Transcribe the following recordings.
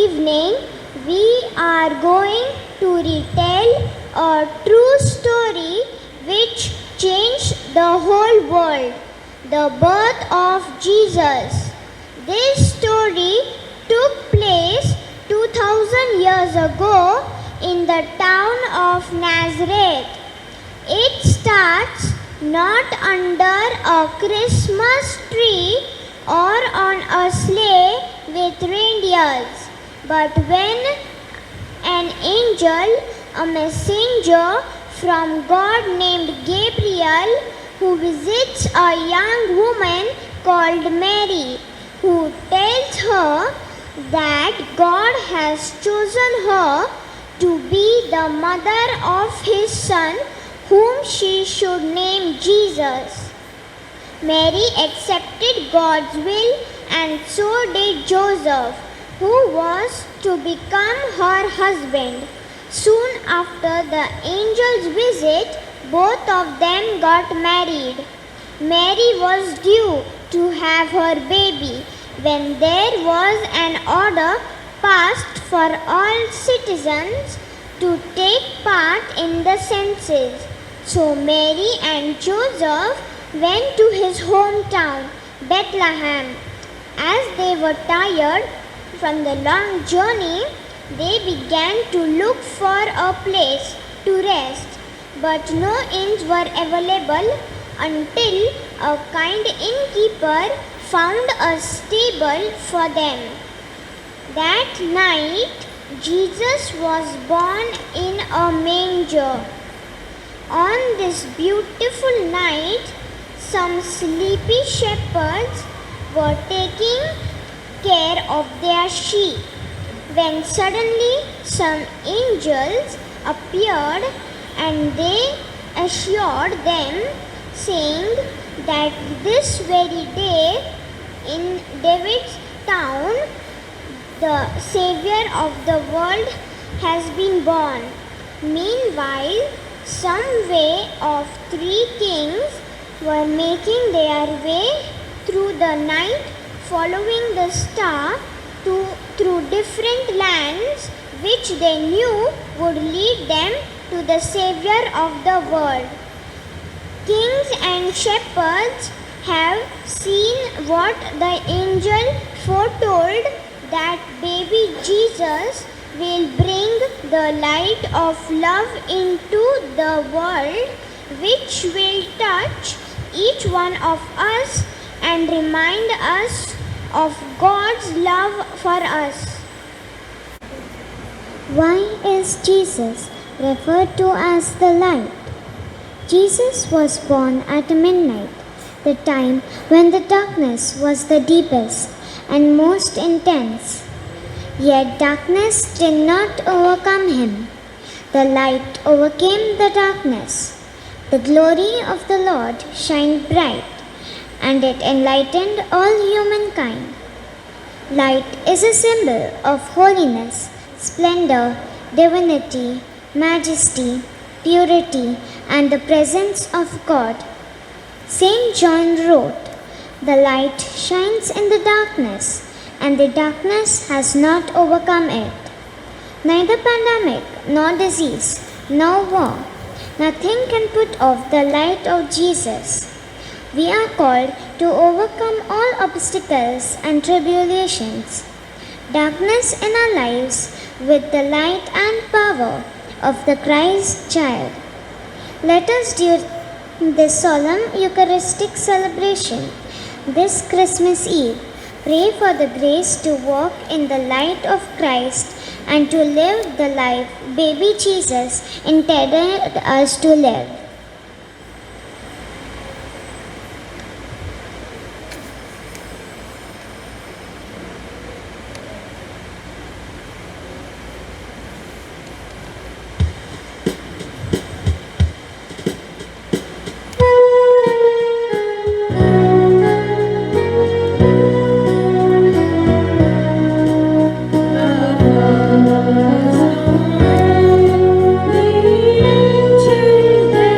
evening we are going to retell a true story which changed the whole world, the birth of Jesus. This story took place 2000 years ago in the town of Nazareth. It starts not under a Christmas tree or on a sleigh with reindeers, but when an angel, a messenger from God named Gabriel, who visits a young woman called Mary, who tells her that God has chosen her to be the mother of his son, whom she should name Jesus. Mary accepted God's will, and so did Joseph, who was to become her husband. Soon after the angel's visit, both of them got married. Mary was due to have her baby when there was an order passed for all citizens to take part in the census. So Mary and Joseph went to his hometown, Bethlehem. As they were tired from the long journey, they began to look for a place to rest, but no inns were available until a kind innkeeper found a stable for them. That night, Jesus was born in a manger. On this beautiful night, some sleepy shepherds were taking care of their sheep, when suddenly some angels appeared and they assured them, saying that this very day in David's town the Savior of the world has been born. Meanwhile, some way of 3 kings were making their way through the night, following the star through different lands which they knew would lead them to the Savior of the world. Kings and shepherds have seen what the angel foretold, that baby Jesus will bring the light of love into the world, which will touch each one of us and remind us of God's love for us. Why is Jesus referred to as the light? Jesus was born at midnight, the time when the darkness was the deepest and most intense. Yet darkness did not overcome him. The light overcame the darkness. The glory of the Lord shined bright, and it enlightened all humankind. Light is a symbol of holiness, splendor, divinity, majesty, purity, and the presence of God. St. John wrote, "The light shines in the darkness, and the darkness has not overcome it." Neither pandemic, nor disease, nor war, nothing can put off the light of Jesus. We are called to overcome all obstacles and tribulations, darkness in our lives, with the light and power of the Christ child. Let us during this solemn Eucharistic celebration, this Christmas Eve, pray for the grace to walk in the light of Christ and to live the life baby Jesus intended us to live. The angel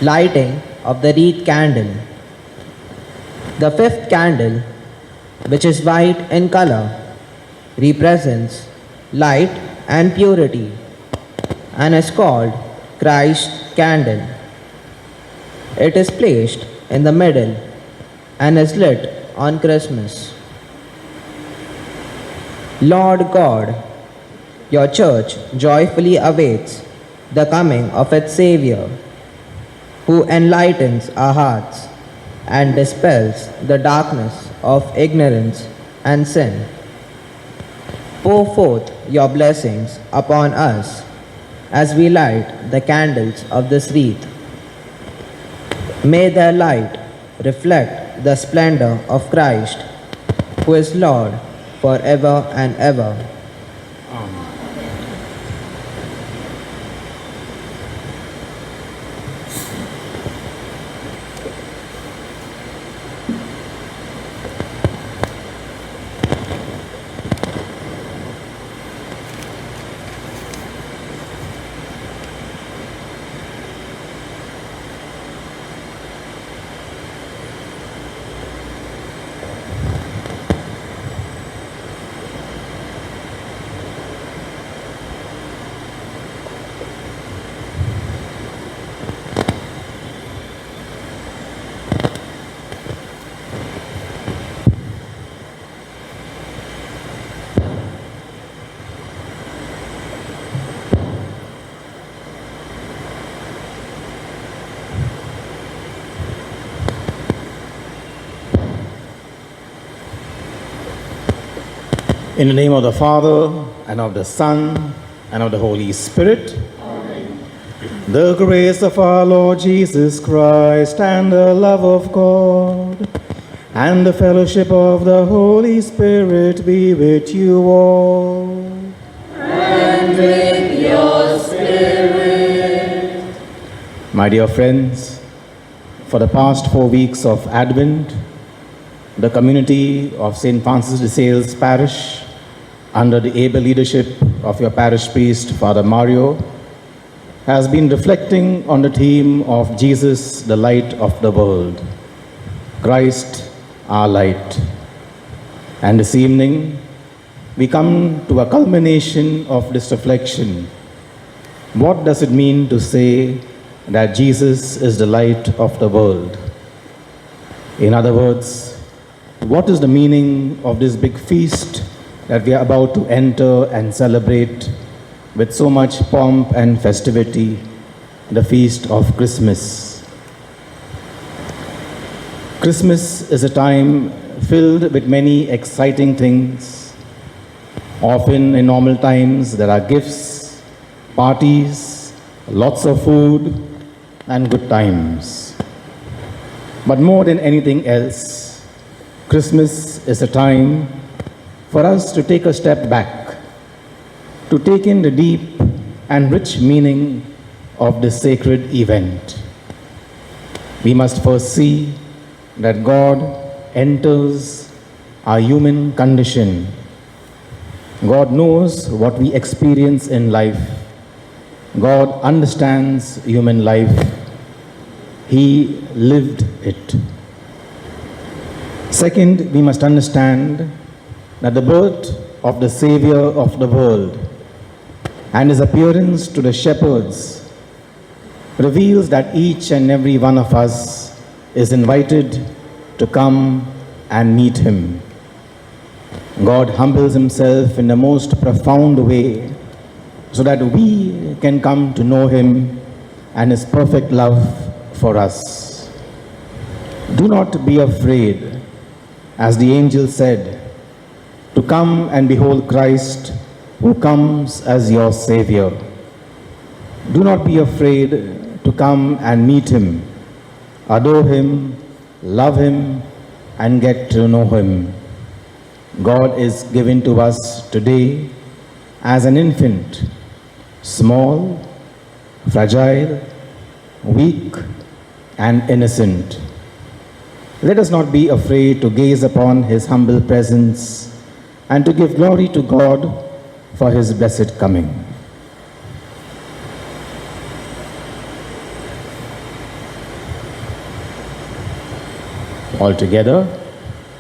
Lighting of the wreath candle. The fifth candle, which is white in color, represents light and purity and is called Christ's candle. It is placed in the middle and is lit on Christmas. Lord God, your church joyfully awaits the coming of its Savior, who enlightens our hearts and dispels the darkness of ignorance and sin. Pour forth your blessings upon us as we light the candles of this wreath. May their light reflect the splendor of Christ, who is Lord forever and ever. In the name of the Father, and of the Son, and of the Holy Spirit. Amen. The grace of our Lord Jesus Christ, and the love of God, and the fellowship of the Holy Spirit be with you all. And with your spirit. My dear friends, for the past 4 weeks of Advent, the community of St. Francis de Sales Parish, under the able leadership of your parish priest, Father Mario, has been reflecting on the theme of Jesus, the light of the world. Christ, our light. And this evening, we come to a culmination of this reflection. What does it mean to say that Jesus is the light of the world? In other words, what is the meaning of this big feast that we are about to enter and celebrate with so much pomp and festivity, the feast of Christmas? Christmas is a time filled with many exciting things. Often in normal times there are gifts, parties, lots of food, and good times. But more than anything else, Christmas is a time for us to take a step back, to take in the deep and rich meaning of this sacred event. We must first see that God enters our human condition. God knows what we experience in life. God understands human life. He lived it. Second, we must understand that the birth of the Savior of the world and his appearance to the shepherds reveals that each and every one of us is invited to come and meet him. God humbles himself in the most profound way so that we can come to know him and his perfect love for us. Do not be afraid, as the angel said, to come and behold Christ, who comes as your Savior. Do not be afraid to come and meet him, adore him, love him, and get to know him. God is given to us today as an infant, small, fragile, weak, and innocent. Let us not be afraid to gaze upon his humble presence and to give glory to God for his blessed coming. Altogether,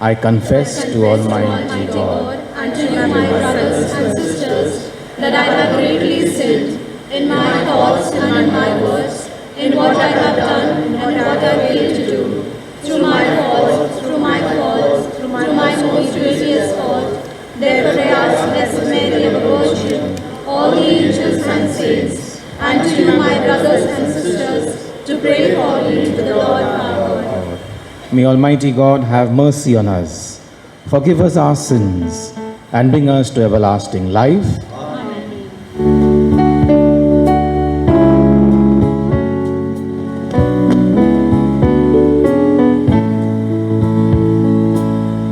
I confess to Almighty God and to you, my brothers and sisters, that I have greatly sinned in my thoughts and in my words, in what I have done and what I failed to do, through my fault, through my most grievous fault. Therefore I ask Blessed Mary, ever Virgin, all the angels and saints, and to you, my brothers and sisters, to pray for me to the Lord our God. May Almighty God have mercy on us, forgive us our sins, and bring us to everlasting life.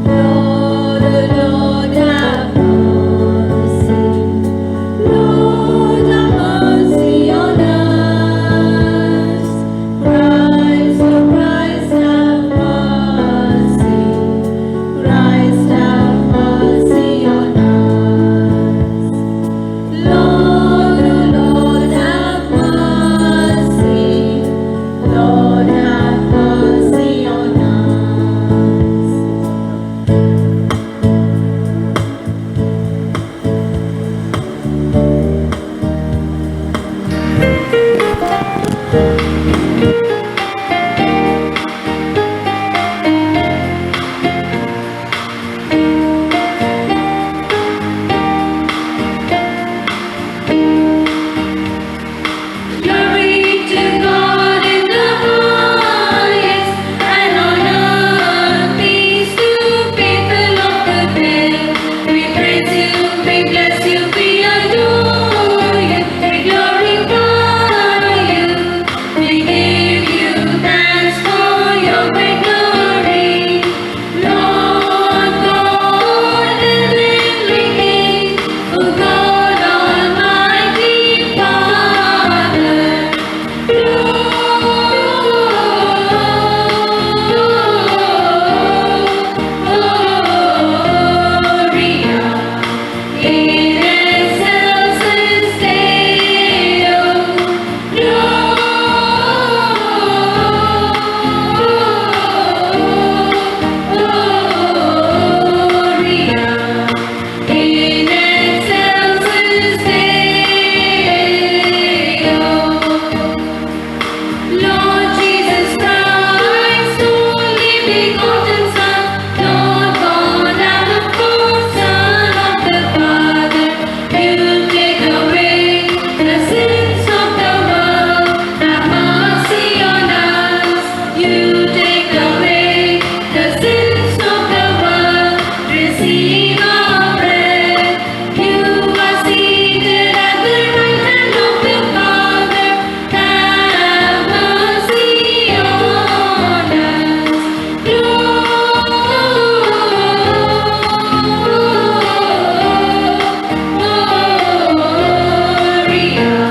Lord, Lord, have mercy. Lord, have mercy on us. Christ, oh Christ, have mercy. Christ, have mercy on us. Lord, oh Lord, have mercy. Lord, have mercy on us. Glory to God in the highest, and on earth peace to people of good will. We praise you, we bless you, we adore you, we glorify you. We give you thanks for your great glory. Lord God, heavenly King, O God Almighty Father. Gloria in excelsis Deo. Gloria in excelsis Deo. Lord Jesus Christ, only begotten Son, Lord God and of course Son of the Father, you take away the sins of the world. Have mercy on us. You take away the sins of the world. Receive our prayer. You are seated at the right hand of the Father. Have mercy on us. Gloria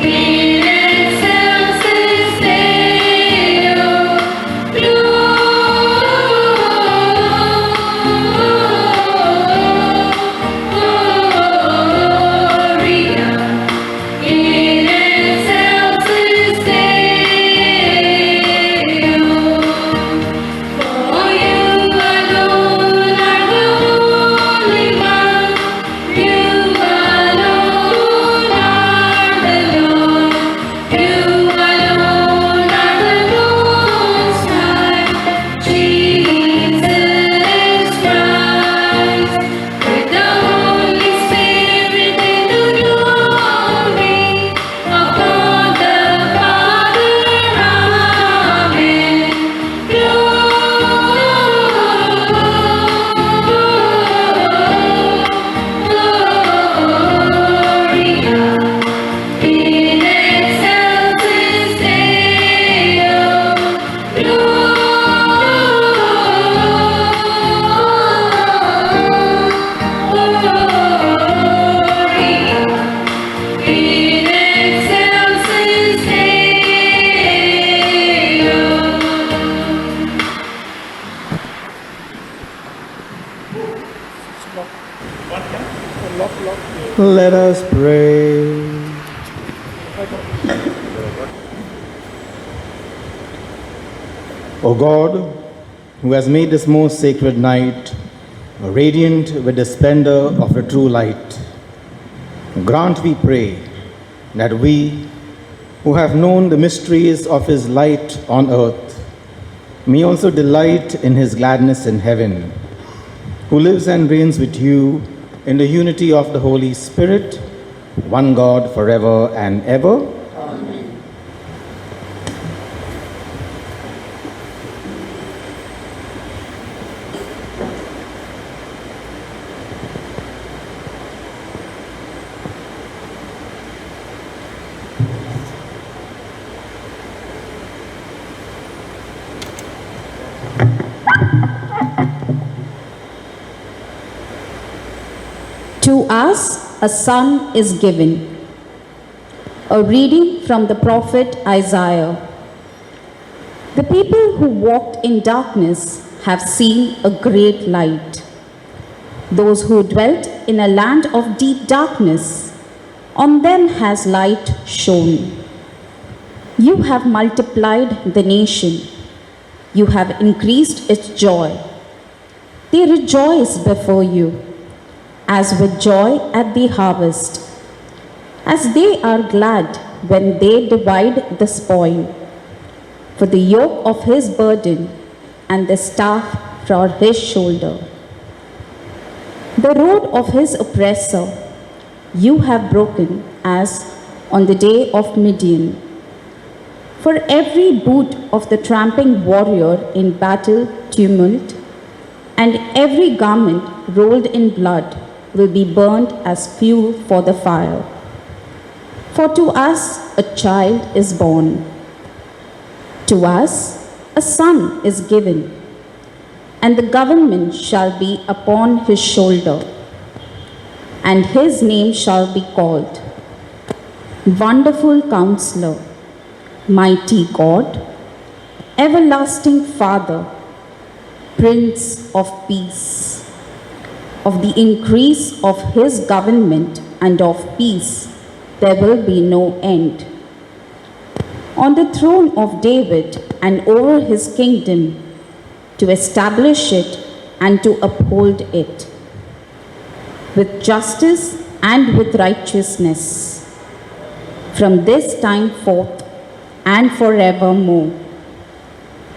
in excelsis Deo. Gloria in excelsis Deo. For you alone are the Holy One. You alone are the Lord. You alone are the Most High. Jesus Christ, with the Holy Spirit in the glory of God the Father. Amen. Gloria in excelsis Deo. Gloria in excelsis Deo. Let us pray. O God, who has made this most sacred night radiant with the splendor of the true light, grant, we pray, that we, who have known the mysteries of his light on earth, may also delight in his gladness in heaven, who lives and reigns with you in the unity of the Holy Spirit, one God forever and ever. To us a son is given. A reading from the prophet Isaiah. The people who walked in darkness have seen a great light. Those who dwelt in a land of deep darkness, on them has light shone. You have multiplied the nation. You have increased its joy. They rejoice before you, as with joy at the harvest, as they are glad when they divide the spoil. For the yoke of his burden and the staff from his shoulder. The rod of his oppressor you have broken as on the day of Midian. For every boot of the tramping warrior in battle tumult, and every garment rolled in blood will be burned as fuel for the fire. For to us a child is born, to us a son is given, and the government shall be upon his shoulder, and his name shall be called Wonderful Counselor, Mighty God, Everlasting Father, Prince of Peace. Of the increase of his government and of peace there will be no end. On the throne of David and over his kingdom, to establish it and to uphold it with justice and with righteousness, from this time forth and forevermore.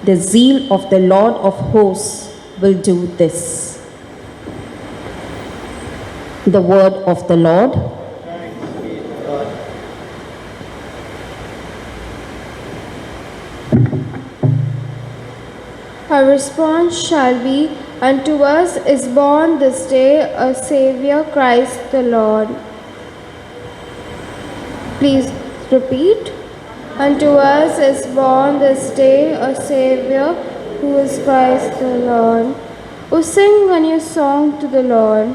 The zeal of the Lord of hosts will do this. The word of the Lord. Our response shall be, Unto us is born this day a Savior, Christ the Lord. Please repeat. Unto us is born this day a Savior, who is Christ the Lord. O sing a new song to the Lord.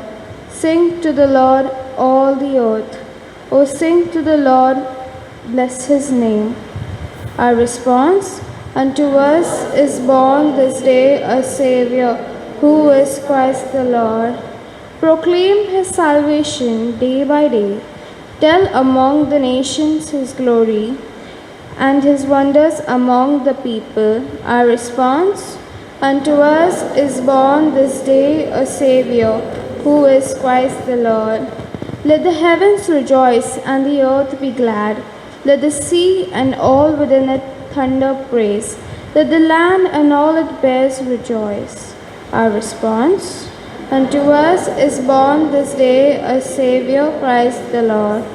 Sing to the Lord, all the earth. O sing to the Lord, bless his name. Our response, Unto us is born this day a Savior, who is Christ the Lord. Proclaim his salvation day by day. Tell among the nations his glory and his wonders among the people. Our response, Unto us is born this day a Savior, who is Christ the Lord. Let the heavens rejoice and the earth be glad. Let the sea and all within it thunder praise. Let the land and all it bears rejoice. Our response, Unto us is born this day a Savior, Christ the Lord.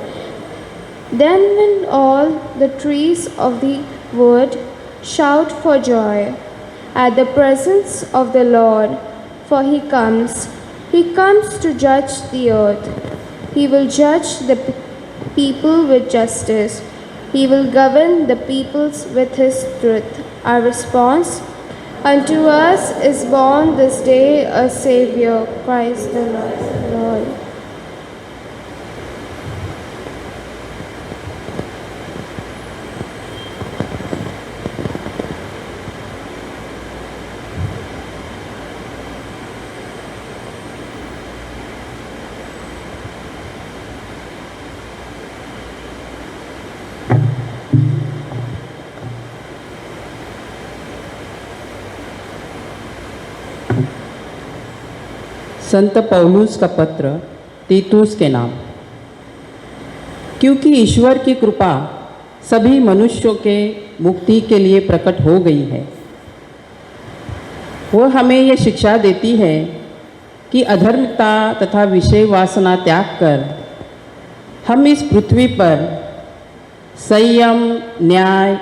Then will all the trees of the wood shout for joy at the presence of the Lord, for he comes. He comes to judge the earth. He will judge the people with justice. He will govern the peoples with his truth. Our response, Unto us is born this day a Savior, Christ the Lord. संत पौलुस का पत्र तीतुस के नाम। क्योंकि ईश्वर की कृपा सभी मनुष्यों के मुक्ति के लिए प्रकट हो गई है, वह हमें यह शिक्षा देती है कि अधर्मता तथा विषय वासना त्याग कर हम इस पृथ्वी पर संयम, न्याय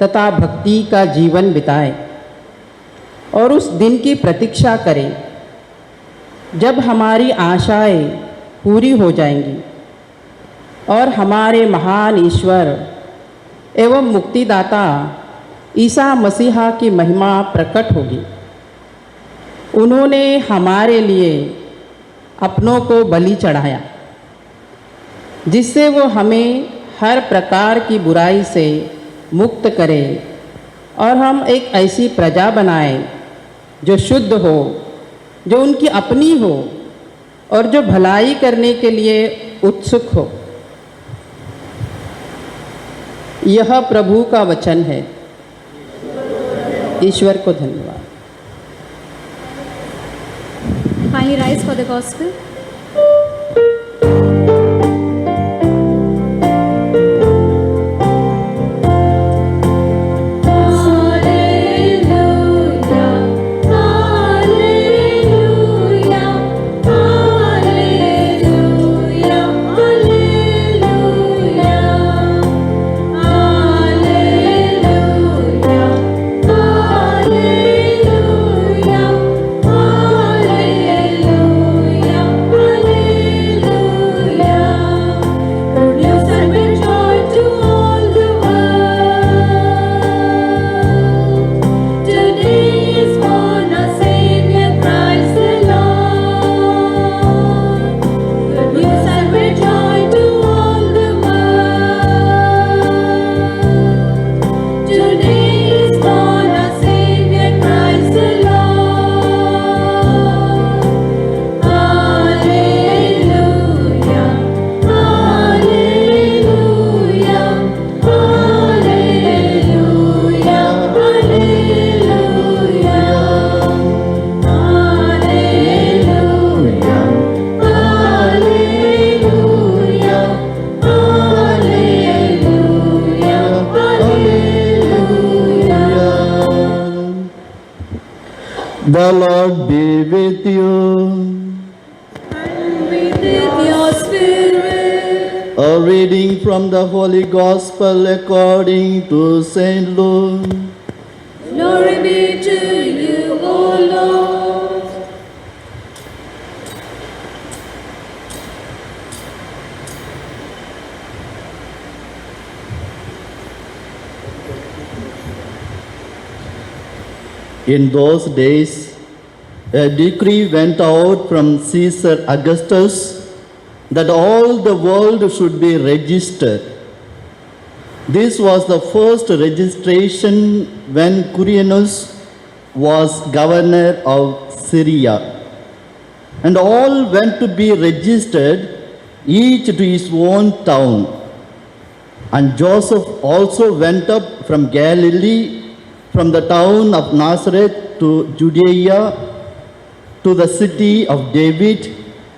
तथा भक्ति का जीवन बिताएं और उस दिन की प्रतीक्षा करें जब हमारी आशाएं पूरी हो जाएंगी और हमारे महान ईश्वर एवं मुक्तिदाता ईसा मसीहा की महिमा प्रकट होगी। उन्होंने हमारे लिए अपनों को बलि चढ़ाया, जिससे वो हमें हर प्रकार की बुराई से मुक्त करे और हम एक ऐसी प्रजा बनाएं जो शुद्ध हो, जो उनकी अपनी हो और जो भलाई करने के लिए उत्सुक हो। यह प्रभु का वचन है। ईश्वर को धन्यवाद। Kindly rise for the gospel. The Lord be with you. And with your spirit. A reading from the Holy Gospel according to Saint Luke. Glory be to you, O Lord. In those days, a decree went out from Caesar Augustus that all the world should be registered. This was the first registration when Quirinius was governor of Syria. And all went to be registered, each to his own town. And Joseph also went up from Galilee, from the town of Nazareth to Judea, to the city of David,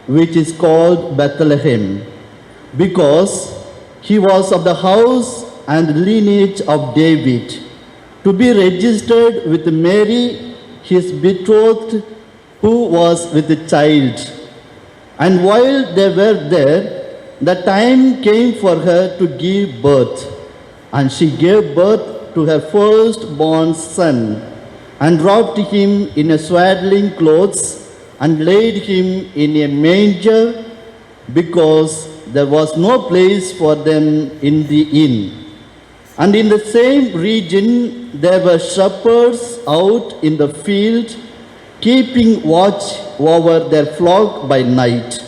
which is called Bethlehem, because he was of the house and lineage of David, to be registered with Mary, his betrothed, who was with child. And while they were there, the time came for her to give birth, and she gave birth to her firstborn son, and wrapped him in swaddling clothes, and laid him in a manger, because there was no place for them in the inn. And in the same region there were shepherds out in the field, keeping watch over their flock by night.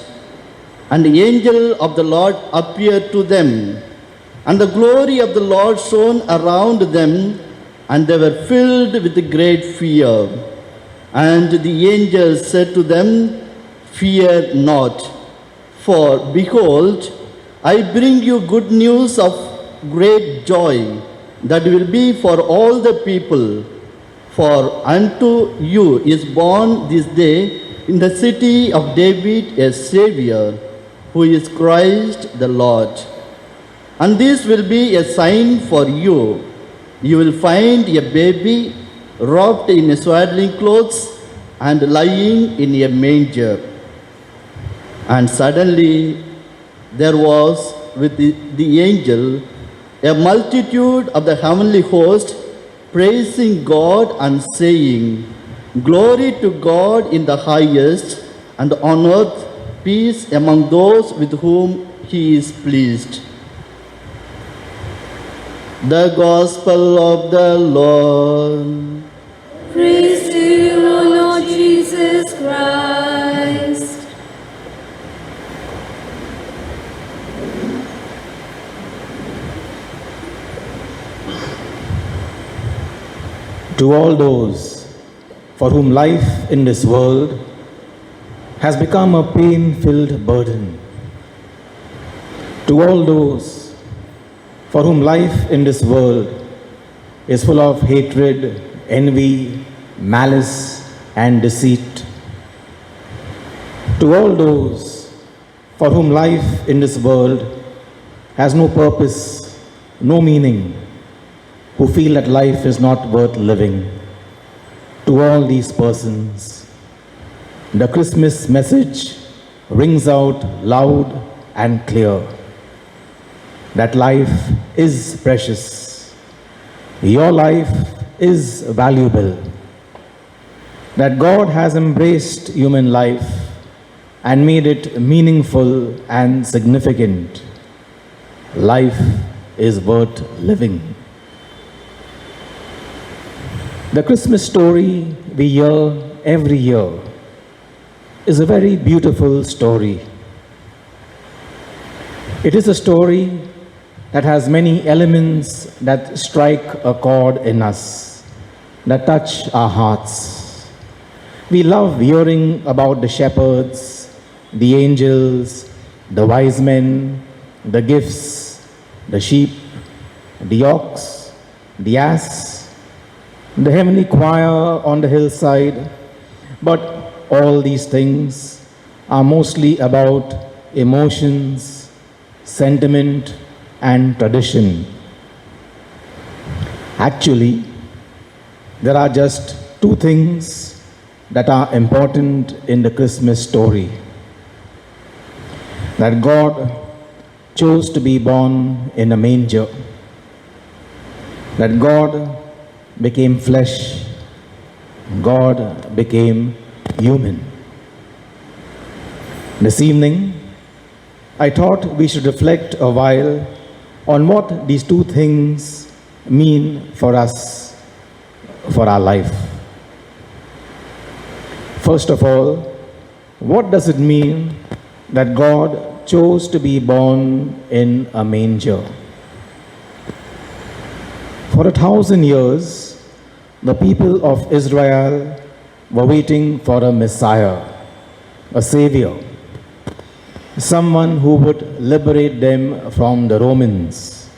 And the angel of the Lord appeared to them, and the glory of the Lord shone around them, and they were filled with great fear. And the angel said to them, "Fear not, for behold, I bring you good news of great joy that will be for all the people. For unto you is born this day in the city of David a Savior, who is Christ the Lord. And this will be a sign for you. You will find a baby wrapped in swaddling clothes and lying in a manger." And suddenly there was with the angel a multitude of the heavenly host praising God and saying, "Glory to God in the highest, and on earth peace among those with whom he is pleased." The Gospel of the Lord. Praise to you, O Lord Jesus Christ. To all those for whom life in this world has become a pain-filled burden, to all those for whom life in this world is full of hatred, envy, malice, and deceit, to all those for whom life in this world has no purpose, no meaning, who feel that life is not worth living, to all these persons, the Christmas message rings out loud and clear that life is precious, your life is valuable, that God has embraced human life and made it meaningful and significant. Life is worth living. The Christmas story we hear every year is a very beautiful story. It is a story that has many elements that strike a chord in us, that touch our hearts. We love hearing about the shepherds, the angels, the wise men, the gifts, the sheep, the ox, the ass, the heavenly choir on the hillside. But all these things are mostly about emotions, sentiment, and tradition. Actually, there are just two things that are important in the Christmas story. That God chose to be born in a manger. That God became flesh. God became human. This evening, I thought we should reflect a while on what these two things mean for us, for our life. First of all, what does it mean that God chose to be born in a manger? For 1,000 years, the people of Israel were waiting for a Messiah, a Savior, someone who would liberate them from the Romans.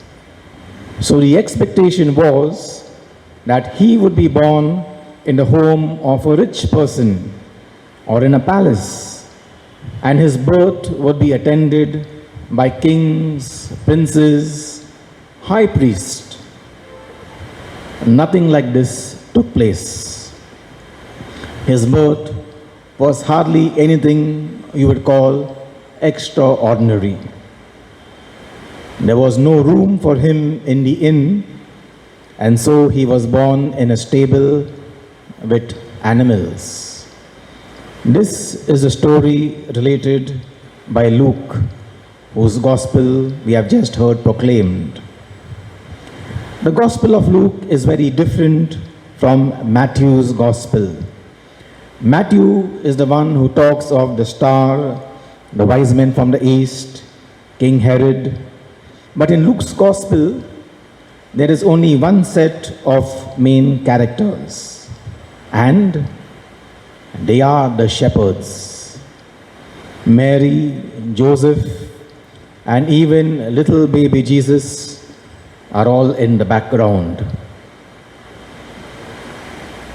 So the expectation was that he would be born in the home of a rich person or in a palace, and his birth would be attended by kings, princes, high priests. Nothing like this took place. His birth was hardly anything you would call extraordinary. There was no room for him in the inn, and so he was born in a stable with animals. This is a story related by Luke, whose gospel we have just heard proclaimed. The Gospel of Luke is very different from Matthew's Gospel. Matthew is the one who talks of the star, the wise men from the east, King Herod. But in Luke's Gospel, there is only one set of main characters, and they are the shepherds. Mary, Joseph, and even little baby Jesus are all in the background.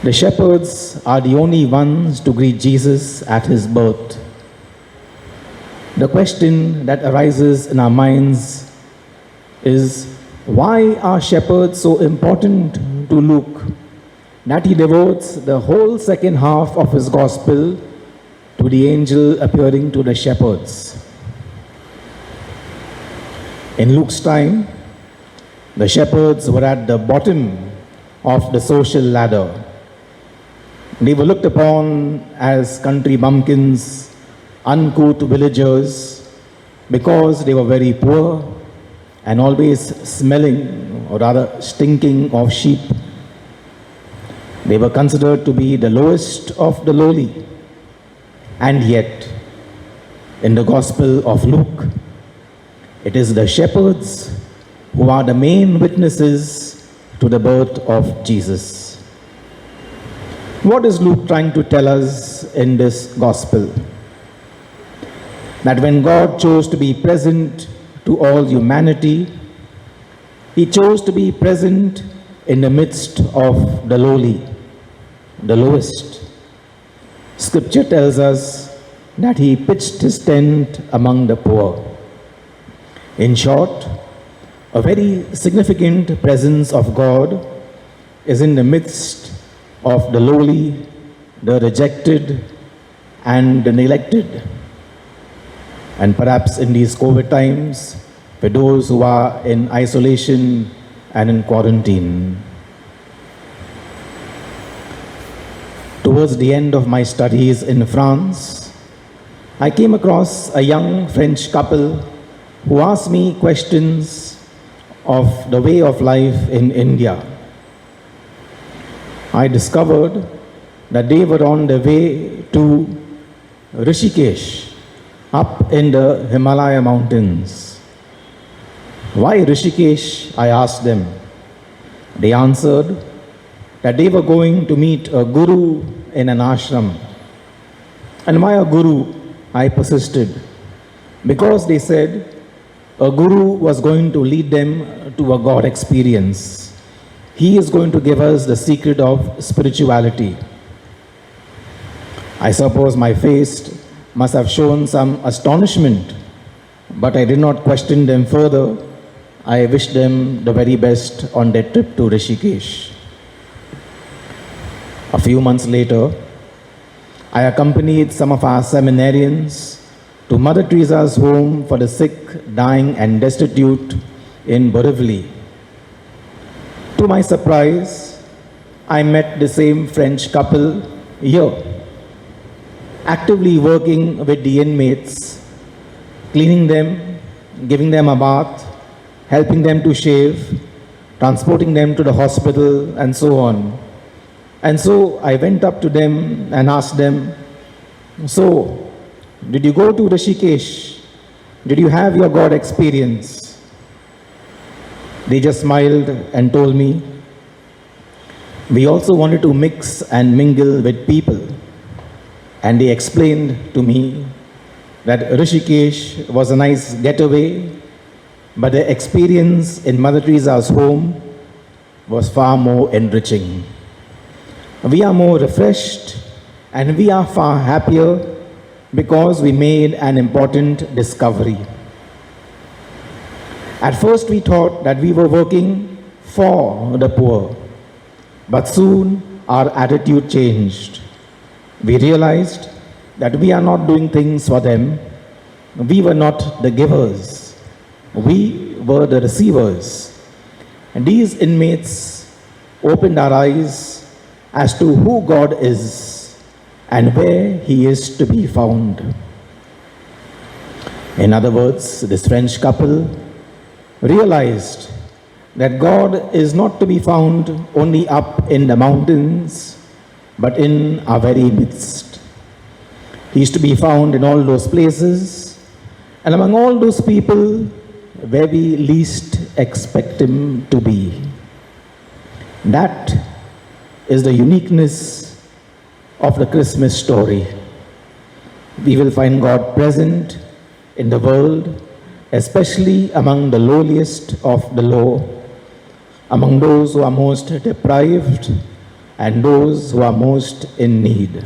The shepherds are the only ones to greet Jesus at his birth. The question that arises in our minds is, why are shepherds so important to Luke that he devotes the whole second half of his gospel to the angel appearing to the shepherds? In Luke's time, the shepherds were at the bottom of the social ladder. They were looked upon as country bumpkins, uncouth villagers, because they were very poor and always smelling, or rather stinking, of sheep. They were considered to be the lowest of the lowly. And yet, in the Gospel of Luke, it is the shepherds who are the main witnesses to the birth of Jesus. What is Luke trying to tell us in this Gospel? That when God chose to be present to all humanity, he chose to be present in the midst of the lowly, the lowest. Scripture tells us that he pitched his tent among the poor. In short, a very significant presence of God is in the midst of the lowly, the rejected, and the neglected. And perhaps in these COVID times, for those who are in isolation and in quarantine. Towards the end of my studies in France, I came across a young French couple who asked me questions of the way of life in India. I discovered that they were on their way to Rishikesh, up in the Himalaya mountains. Why Rishikesh? I asked them. They answered that they were going to meet a guru in an ashram. And why a guru? I persisted. Because they said a guru was going to lead them to a God experience. He is going to give us the secret of spirituality. I suppose my face must have shown some astonishment, but I did not question them further. I wished them the very best on their trip to Rishikesh. A few months later, I accompanied some of our seminarians to Mother Teresa's home for the sick, dying, and destitute in Borivali. To my surprise, I met the same French couple here, actively working with the inmates, cleaning them, giving them a bath, helping them to shave, transporting them to the hospital, and so on. And so I went up to them and asked them, "So, did you go to Rishikesh? Did you have your God experience?" They just smiled and told me, "We also wanted to mix and mingle with people." And they explained to me that Rishikesh was a nice getaway, but the experience in Mother Teresa's home was far more enriching. We are more refreshed and we are far happier because we made an important discovery. At first we thought that we were working for the poor, but soon our attitude changed. We realized that we are not doing things for them. We were not the givers. We were the receivers. And these inmates opened our eyes as to who God is and where He is to be found. In other words, this French couple realized that God is not to be found only up in the mountains, but in our very midst. He is to be found in all those places and among all those people where we least expect Him to be. That is the uniqueness of the Christmas story. We will find God present in the world, especially among the lowliest of the low, among those who are most deprived, and those who are most in need.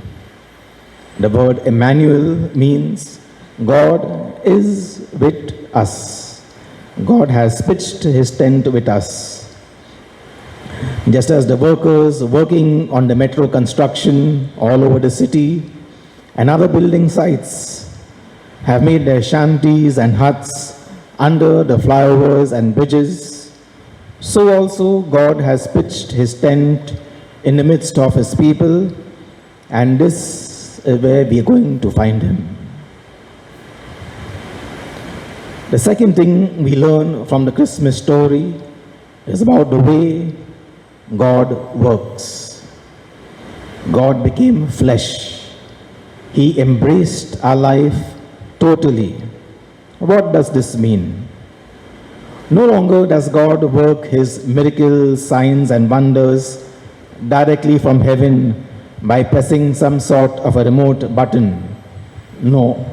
The word Emmanuel means God is with us. God has pitched his tent with us. Just as the workers working on the metro construction all over the city and other building sites have made their shanties and huts under the flyovers and bridges, so also God has pitched his tent in the midst of his people, and this is where we are going to find him. The second thing we learn from the Christmas story is about the way God works. God became flesh. He embraced our life totally. What does this mean? No longer does God work his miracles, signs, and wonders directly from heaven by pressing some sort of a remote button. No.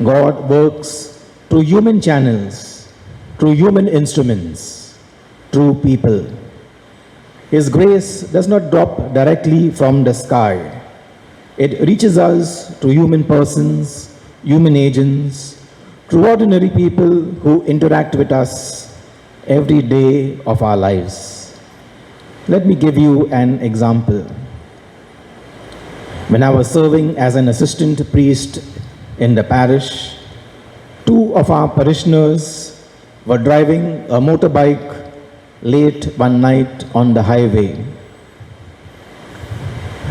God works through human channels, through human instruments, through people. His grace does not drop directly from the sky. It reaches us through human persons, human agents, through ordinary people who interact with us every day of our lives. Let me give you an example. When I was serving as an assistant priest in the parish, two of our parishioners were driving a motorbike late one night on the highway.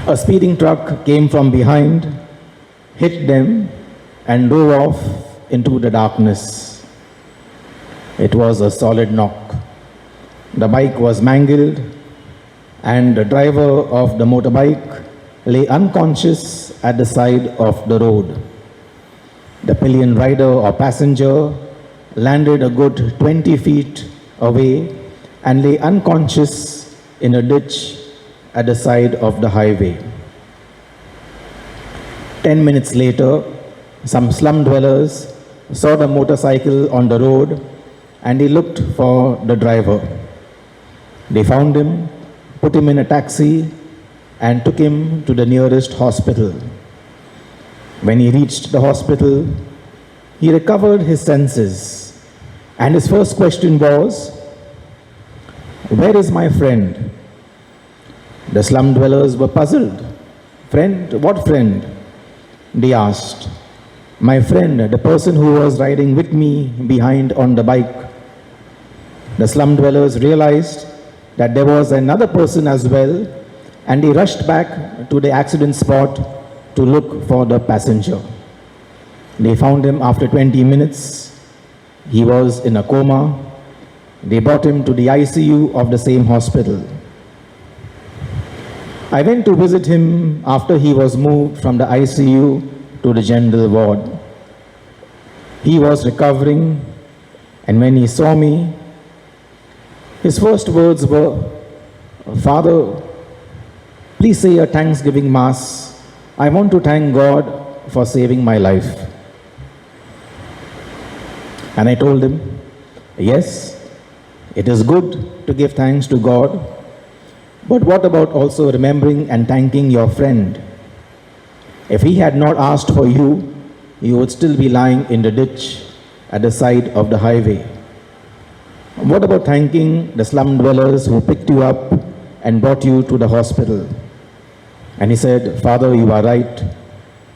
A speeding truck came from behind, hit them, and drove off into the darkness. It was a solid knock. The bike was mangled, and the driver of the motorbike lay unconscious at the side of the road. The pillion rider or passenger landed a good 20 feet away and lay unconscious in a ditch at the side of the highway. 10 minutes later, some slum dwellers saw the motorcycle on the road and they looked for the driver. They found him, put him in a taxi, and took him to the nearest hospital. When he reached the hospital, he recovered his senses, and his first question was, "Where is my friend?" The slum dwellers were puzzled. "Friend? What friend?" they asked. "My friend, the person who was riding with me behind on the bike." The slum dwellers realized that there was another person as well, and they rushed back to the accident spot to look for the passenger. They found him after 20 minutes. He was in a coma. They brought him to the ICU of the same hospital. I went to visit him after he was moved from the ICU to the general ward. He was recovering, and when he saw me, his first words were, "Father, please say a Thanksgiving Mass. I want to thank God for saving my life." And I told him, yes, it is good to give thanks to God, but what about also remembering and thanking your friend? If he had not asked for you, you would still be lying in the ditch at the side of the highway. What about thanking the slum dwellers who picked you up and brought you to the hospital? And he said, "Father, you are right.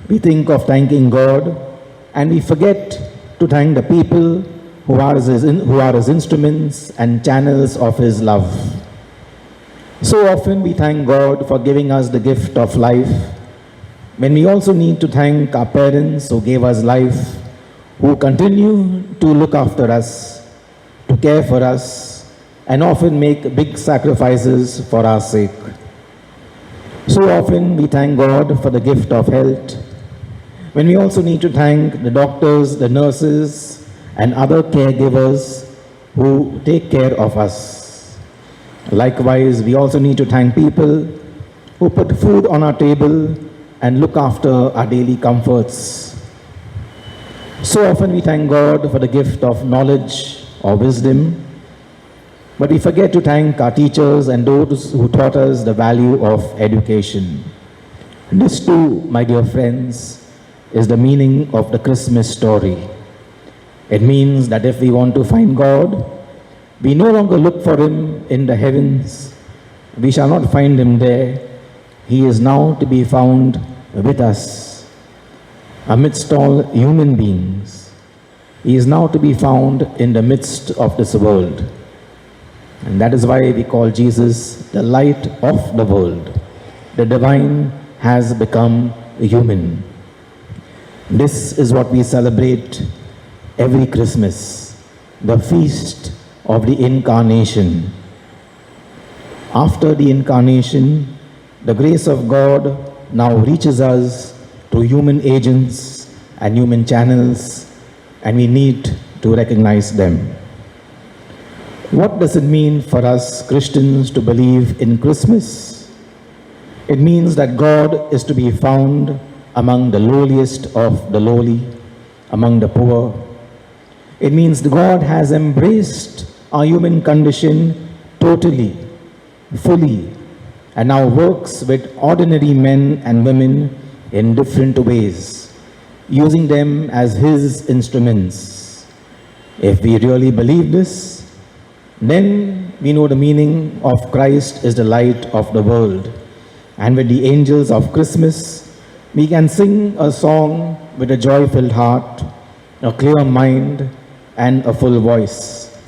We think of thanking God and we forget to thank the people who are his instruments and channels of his love." So often we thank God for giving us the gift of life, when we also need to thank our parents who gave us life, who continue to look after us, to care for us, and often make big sacrifices for our sake. So often we thank God for the gift of health, when we also need to thank the doctors, the nurses, and other caregivers who take care of us. Likewise, we also need to thank people who put food on our table and look after our daily comforts. So often we thank God for the gift of knowledge or wisdom, But we forget to thank our teachers and those who taught us the value of education. This too, my dear friends, is the meaning of the Christmas story. It means that if we want to find God, we no longer look for Him in the heavens. We shall not find Him there. He is now to be found with us, amidst all human beings. He is now to be found in the midst of this world. And that is why we call Jesus the light of the world. The divine has become human. This is what we celebrate every Christmas, the feast of the Incarnation. After the Incarnation, the grace of God now reaches us through human agents and human channels, and we need to recognize them. What does it mean for us Christians to believe in Christmas? It means that God is to be found among the lowliest of the lowly, among the poor. It means that God has embraced our human condition totally, fully, and now works with ordinary men and women in different ways, using them as His instruments. If we really believe this, then we know the meaning of Christ is the light of the world. And with the angels of Christmas, we can sing a song with a joy-filled heart, a clear mind, and a full voice.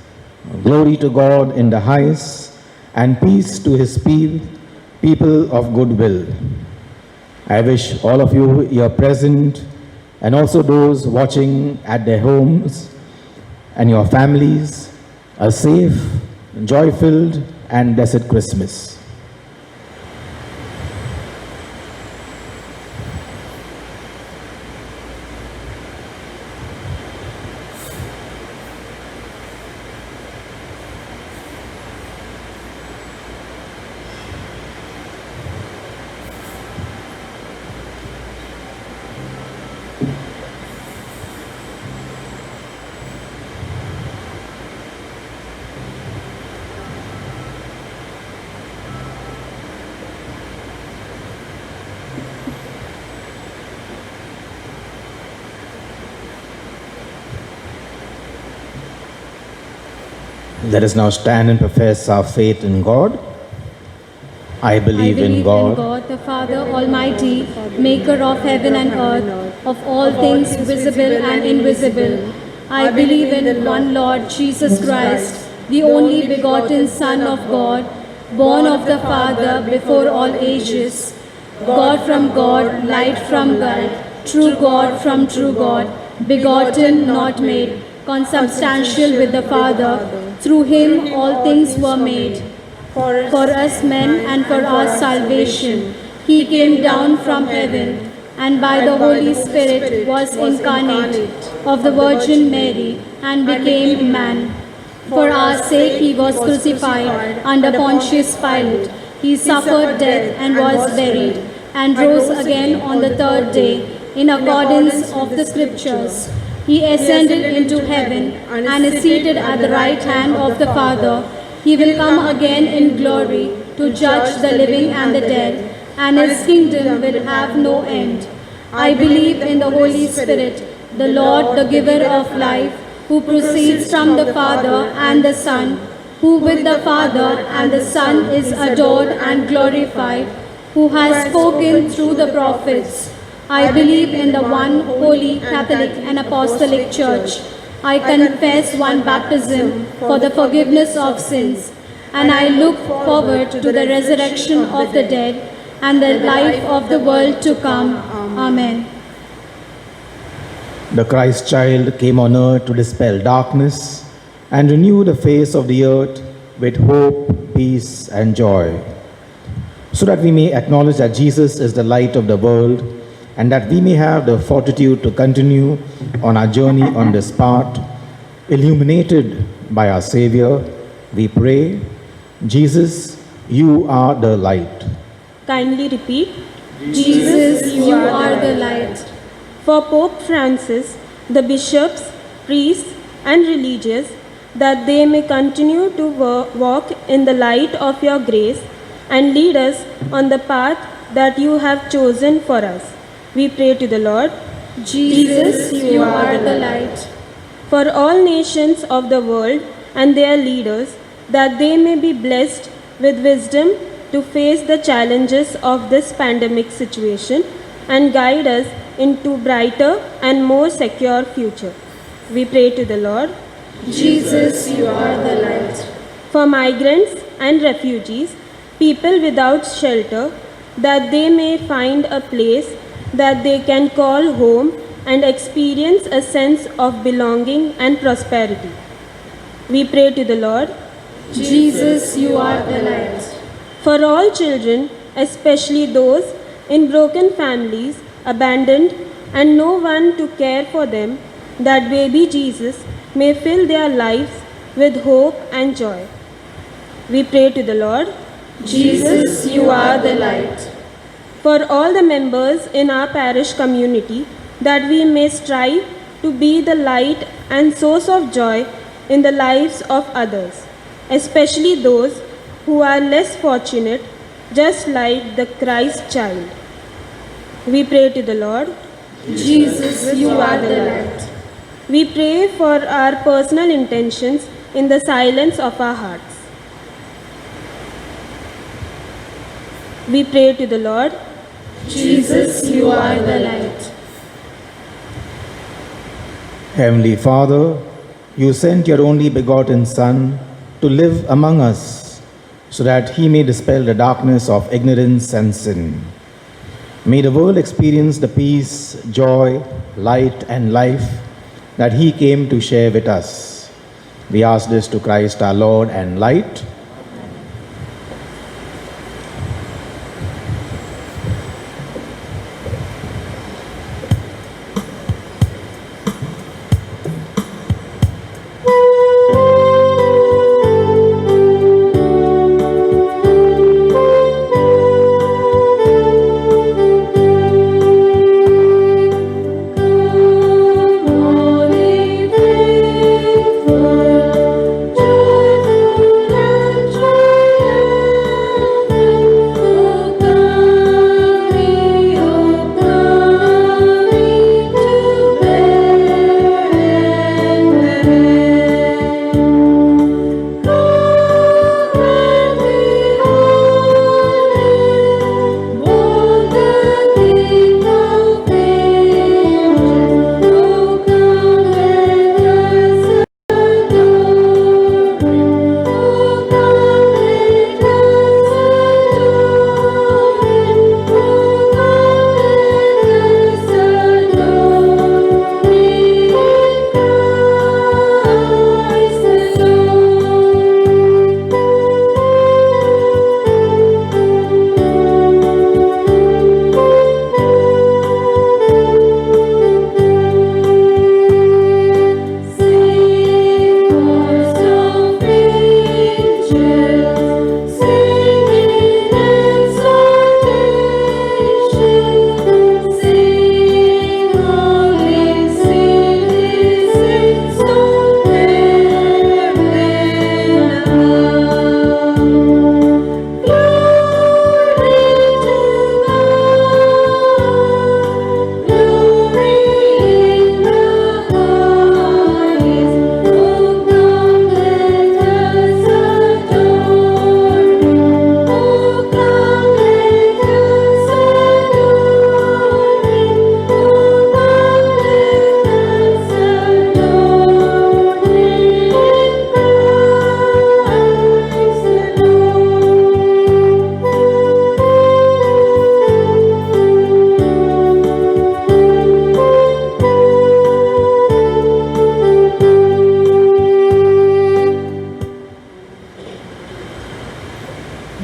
Glory to God in the highest, and peace to His people of good will. I wish all of you here present, and also those watching at their homes and your families, a safe, joy-filled, and blessed Christmas. Let us now stand and profess our faith in God. I believe in God, the Father Almighty, maker of heaven and earth, of all things visible and invisible. I believe in one Lord Jesus Christ, the only begotten Son of God, born of the Father before all ages, God from God, light from God, true God from true God, begotten, not made, consubstantial with the Father. Through Him all things were made. For us men and for our salvation, He came down from heaven, and by the Holy Spirit was incarnate of the Virgin Mary, and became man. For our sake He was crucified under Pontius Pilate. He suffered death and was buried, and rose again on the third day, in accordance of the Scriptures. He ascended into heaven and is seated at the right hand of the Father. He will come again in glory to judge the living and the dead, and His kingdom will have no end. I believe in the Holy Spirit, the Lord, the giver of life, who proceeds from the Father and the Son, who with the Father and the Son is adored and glorified, who has spoken through the prophets. I believe in the one holy, Catholic and Apostolic Church. I confess one baptism for the forgiveness of sins, and I look forward to the resurrection of the dead and the life of the world to come. Amen. The Christ child came on earth to dispel darkness and renew the face of the earth with hope, peace, and joy, so that we may acknowledge that Jesus is the light of the world, and that we may have the fortitude to continue on our journey on this path, illuminated by our Savior. We pray, Jesus, you are the light. Kindly repeat. Jesus, you are the light. For Pope Francis, the bishops, priests, and religious, that they may continue to walk in the light of your grace and lead us on the path that you have chosen for us. We pray to the Lord. Jesus, you are the light. For all nations of the world and their leaders, that they may be blessed with wisdom to face the challenges of this pandemic situation and guide us into brighter and more secure future. We pray to the Lord. Jesus, you are the light. For migrants and refugees, people without shelter, that they may find a place that they can call home and experience a sense of belonging and prosperity. We pray to the Lord. Jesus, you are the light. For all children, especially those in broken families, abandoned, and no one to care for them, that baby Jesus may fill their lives with hope and joy. We pray to the Lord. Jesus, you are the light. For all the members in our parish community, that we may strive to be the light and source of joy in the lives of others, especially those who are less fortunate, just like the Christ child. We pray to the Lord. Jesus, you are the light. We pray for our personal intentions in the silence of our hearts. We pray to the Lord. Jesus, you are the light. Heavenly Father, you sent your only begotten Son to live among us so that he may dispel the darkness of ignorance and sin. May the world experience the peace, joy, light, and life that he came to share with us. We ask this to Christ our Lord and light. Holy faithful, joyful and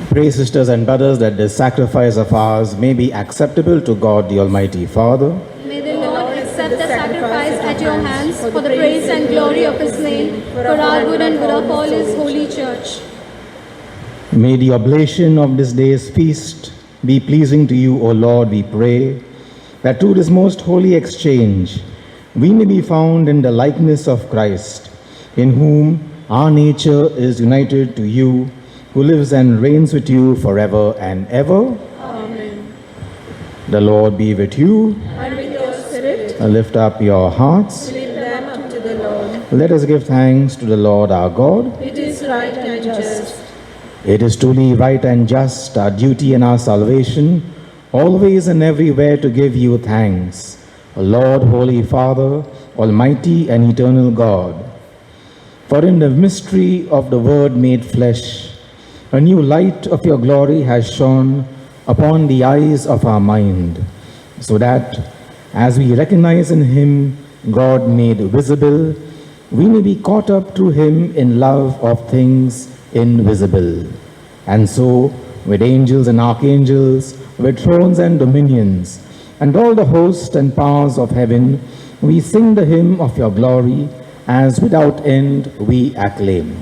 Pray, sisters and brothers, that this sacrifice of ours may be acceptable to God the Almighty Father. May the Lord accept the sacrifice at your hands for the praise and glory of his name, for our good and good of all his holy church. May the oblation of this day's feast be pleasing to you, O Lord, we pray, that through this most holy exchange we may be found in the likeness of Christ, in whom our nature is united to you, who lives and reigns with you forever and ever. Amen. The Lord be with you. And with your spirit, Lift up your hearts. lift them up to the Lord. Let us give thanks to the Lord our God. It is right and just. It is truly right and just, our duty and our salvation, always and everywhere to give you thanks, Lord, Holy Father, Almighty and eternal God. For in the mystery of the Word made flesh, a new light of your glory has shone upon the eyes of our mind, so that, as we recognize in him God made visible, we may be caught up through him in love of things invisible. And so, with angels and archangels, with thrones and dominions, and all the hosts and powers of heaven, we sing the hymn of your glory, as without end we acclaim.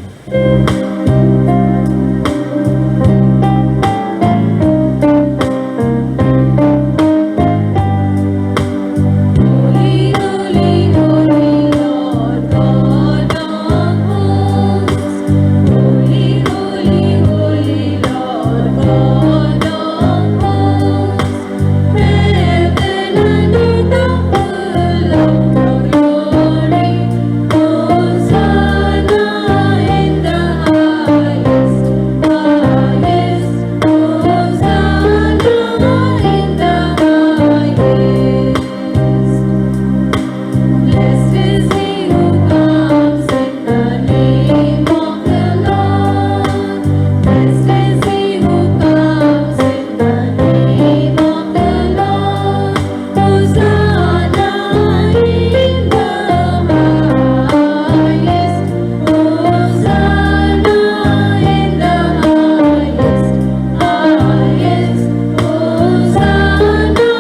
Holy, holy, holy Lord God of hosts. Holy, holy, holy Lord God of hosts. Heaven and earth are full of your glory. Hosanna in the highest, highest. Hosanna in the highest. Blessed is he who comes in the name of the Lord. Blessed is he who comes in the name of the Lord. Hosanna in the highest. Hosanna in the highest, highest. Hosanna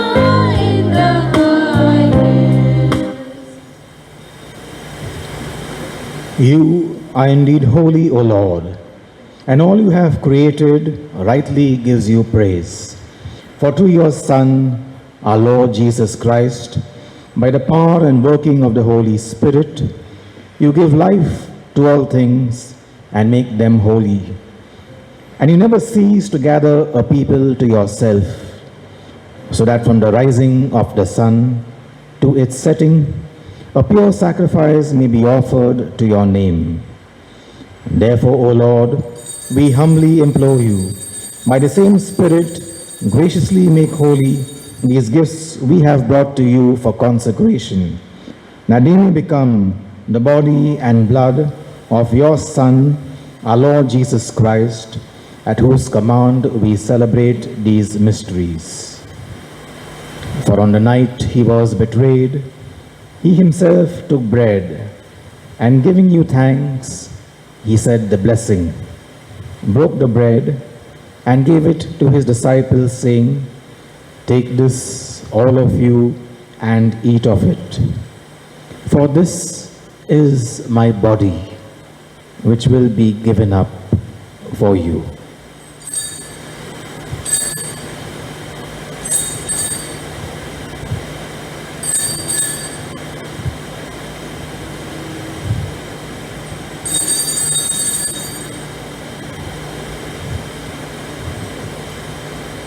in the highest. You are indeed holy, O Lord, and all you have created rightly gives you praise. For through your Son, our Lord Jesus Christ, by the power and working of the Holy Spirit, you give life to all things and make them holy. And you never cease to gather a people to yourself, so that from the rising of the sun to its setting, a pure sacrifice may be offered to your name. Therefore, O Lord, we humbly implore you, by the same Spirit, graciously make holy these gifts we have brought to you for consecration, that they may become the body and blood of your Son, our Lord Jesus Christ, at whose command we celebrate these mysteries. For on the night he was betrayed, he himself took bread, and giving you thanks, he said the blessing, broke the bread, and gave it to his disciples, saying, "Take this, all of you, and eat of it. For this is my body, which will be given up for you."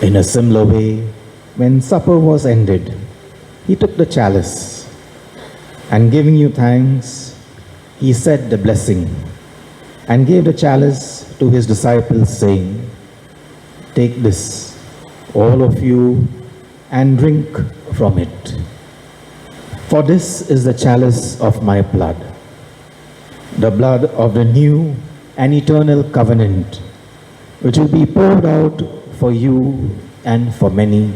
In a similar way, when supper was ended, he took the chalice, and giving you thanks, he said the blessing, and gave the chalice to his disciples, saying, "Take this, all of you, and drink from it. For this is the chalice of my blood, the blood of the new and eternal covenant, which will be poured out for you and for many,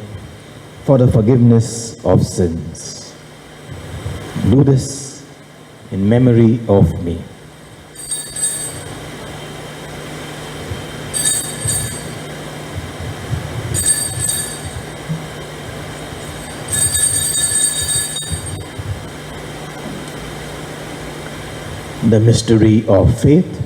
for the forgiveness of sins. Do this in memory of me." The mystery of faith.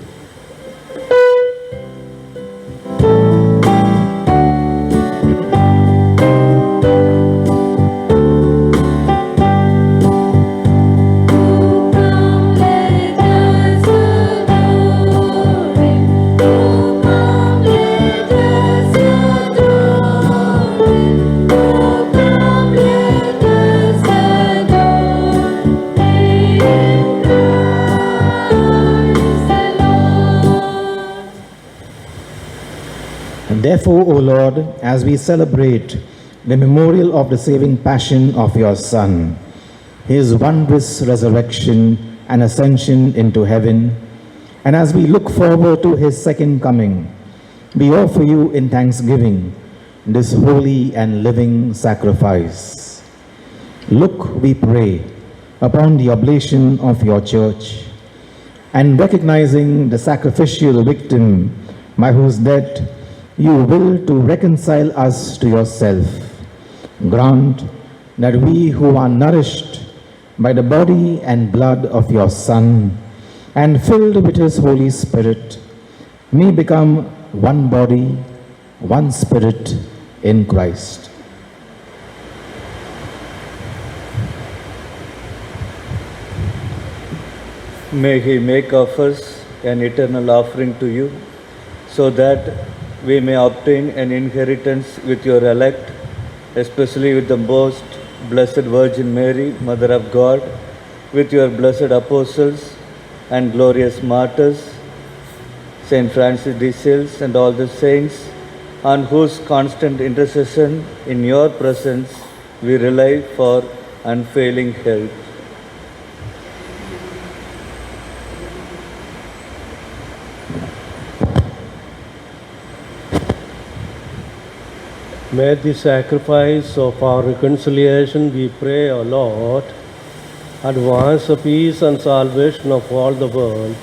Come, let us adore And therefore, O Lord, as we celebrate the memorial of the saving passion of your Son, his wondrous resurrection and ascension into heaven, and as we look forward to his second coming, we offer you in thanksgiving this holy and living sacrifice. Look, we pray, upon the oblation of your church, and recognizing the sacrificial victim by whose death you will to reconcile us to yourself. Grant that we who are nourished by the body and blood of your Son and filled with his Holy Spirit may become one body, one spirit in Christ. May he make of us an eternal offering to you, so that we may obtain an inheritance with your elect, especially with the most blessed Virgin Mary, Mother of God, with your blessed apostles and glorious martyrs, Saint Francis de Sales and all the saints, on whose constant intercession in your presence we rely for unfailing help. May the sacrifice of our reconciliation, we pray, O Lord, advance the peace and salvation of all the world.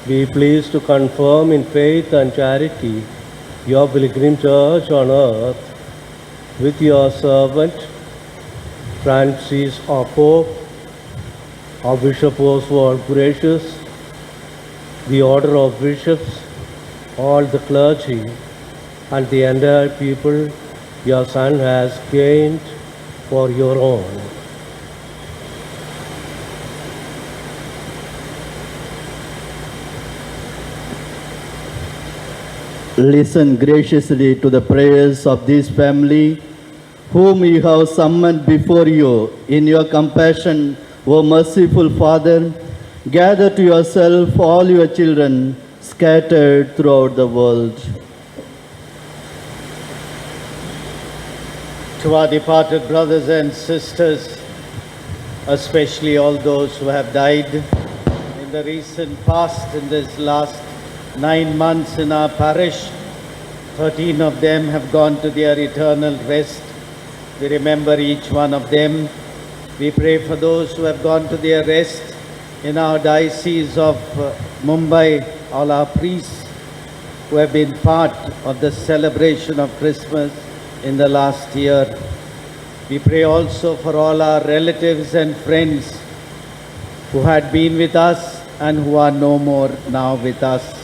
Be pleased to confirm in faith and charity your pilgrim church on earth with your servant Francis, our Pope, our Bishop Oswald Gracious, the order of bishops, all the clergy, and the entire people your Son has gained for your own. Listen graciously to the prayers of this family, whom you have summoned before you. In your compassion, O merciful Father, gather to yourself all your children scattered throughout the world. To our departed brothers and sisters, especially all those who have died in the recent past, in this last 9 months in our parish, 13 of them have gone to their eternal rest. We remember each one of them. We pray for those who have gone to their rest in our diocese of Mumbai, all our priests who have been part of the celebration of Christmas in the last year. We pray also for all our relatives and friends who had been with us and who are no more now with us.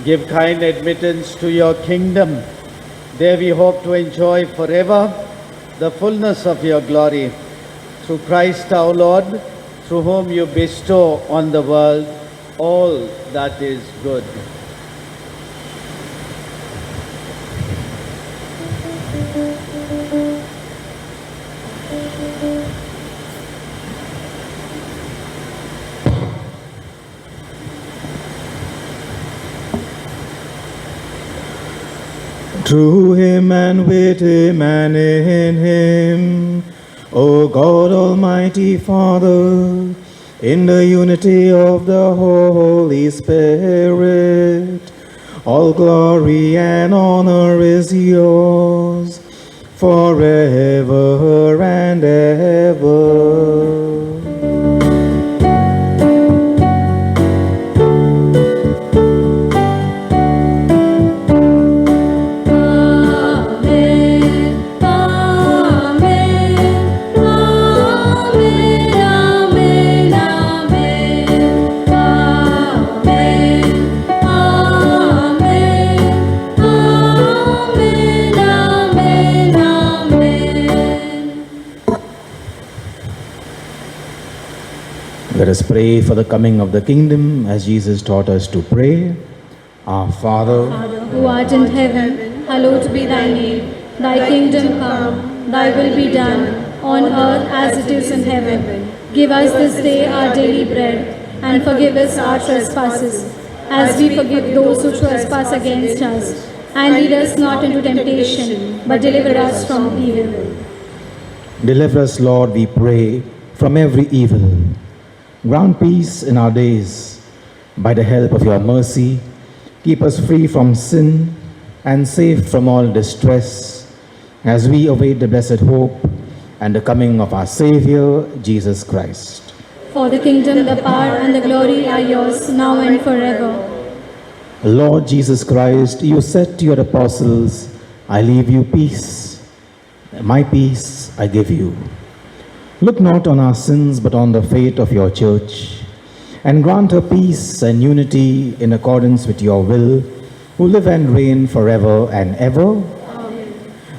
Give kind admittance to your kingdom. There we hope to enjoy forever the fullness of your glory. Through Christ our Lord, through whom you bestow on the world all that is good. Through him and with him and in him, O God Almighty Father, in the unity of the Holy Spirit, all glory and honor is yours forever and ever. Let us pray for the coming of the kingdom as Jesus taught us to pray. Our Father, who art in heaven, hallowed be thy name. Thy kingdom come, thy will be done, on earth as it is in heaven. Give us this day our daily bread, and forgive us our trespasses, as we forgive those who trespass against us. and lead us not into temptation, but deliver us from evil. Deliver us, Lord, we pray, from every evil. Grant peace in our days. By the help of your mercy, keep us free from sin and safe from all distress, as we await the blessed hope and the coming of our Savior, Jesus Christ. For the kingdom, the power, and the glory are yours, now and forever. Lord Jesus Christ, you said to your apostles, I leave you peace. My peace I give you. Look not on our sins, but on the faith of your church, and grant her peace and unity in accordance with your will, who live and reign forever and ever. Amen.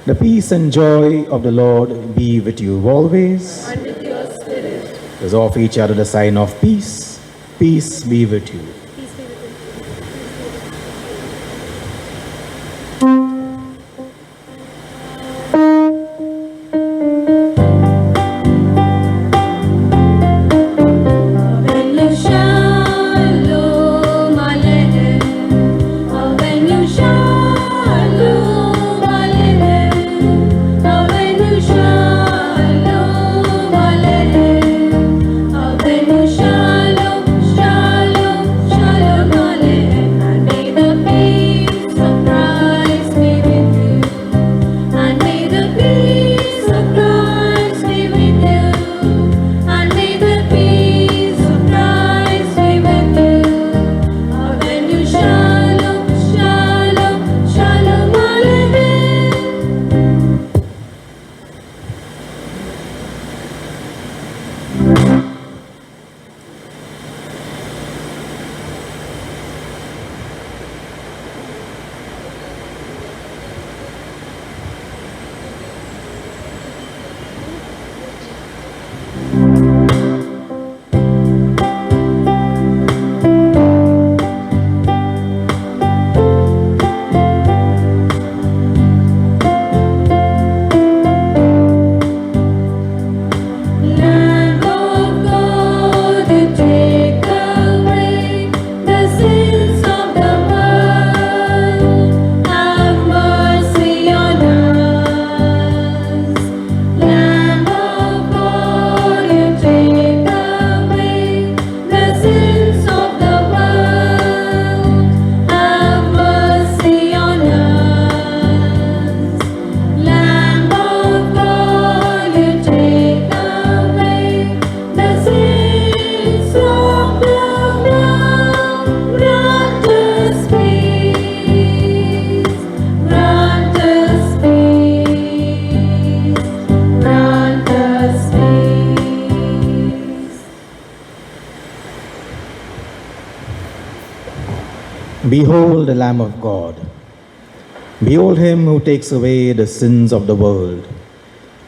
The peace and joy of the Lord be with you always. And with your spirit. Let's offer each other the sign of peace. Peace be with you. Behold the Lamb of God. Behold him who takes away the sins of the world.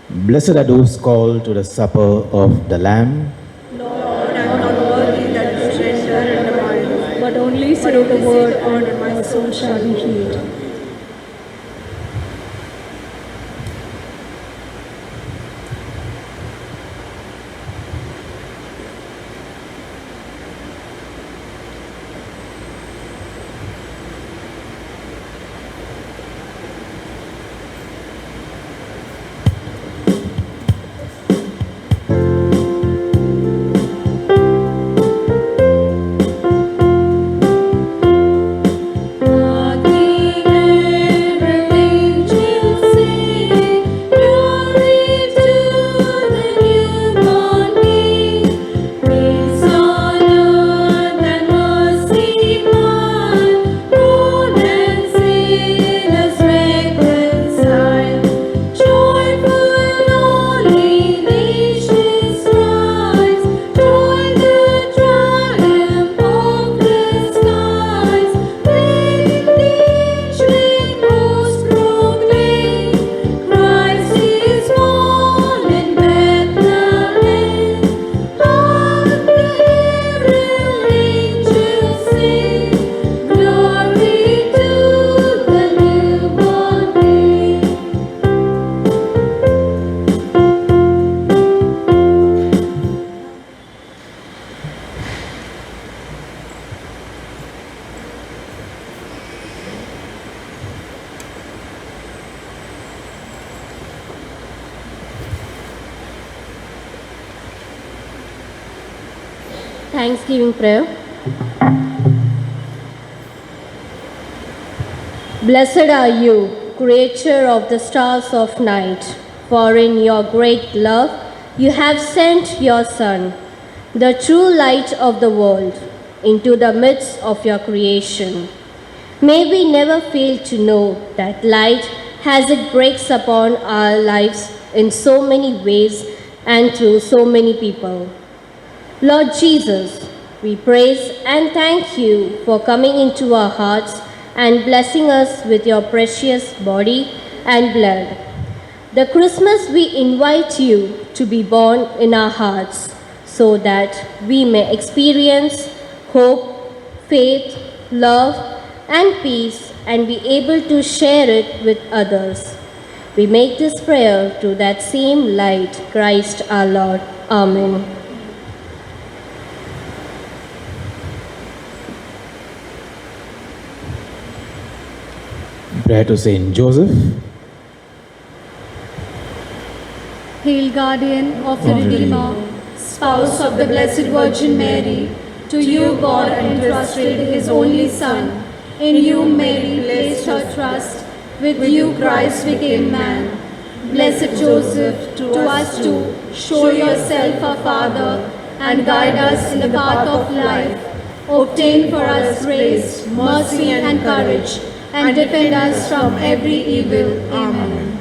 Blessed are those called to the supper of the Lamb. Lord, I am not worthy that you should enter into my life, but only say the word, and my soul shall be healed. King thanksgiving prayer. Blessed are you, creator of the stars of night, for in your great love you have sent your Son, the true light of the world, into the midst of your creation. May we never fail to know that light as it breaks upon our lives in so many ways and through so many people. Lord Jesus, we praise and thank you for coming into our hearts and blessing us with your precious body and blood. The Christmas we invite you to be born in our hearts so that we may experience hope, faith, love, and peace and be able to share it with others. We make this prayer through that same light, Christ our Lord. Amen. Prayer to Saint Joseph. Hail, guardian of the Redeemer, spouse of the Blessed Virgin Mary, to you God entrusted his only Son. In you Mary placed her trust. With you Christ became man. Blessed Joseph, to us too, show yourself our Father and guide us in the path of life. Obtain for us grace, mercy and courage, and defend us from every evil. Amen.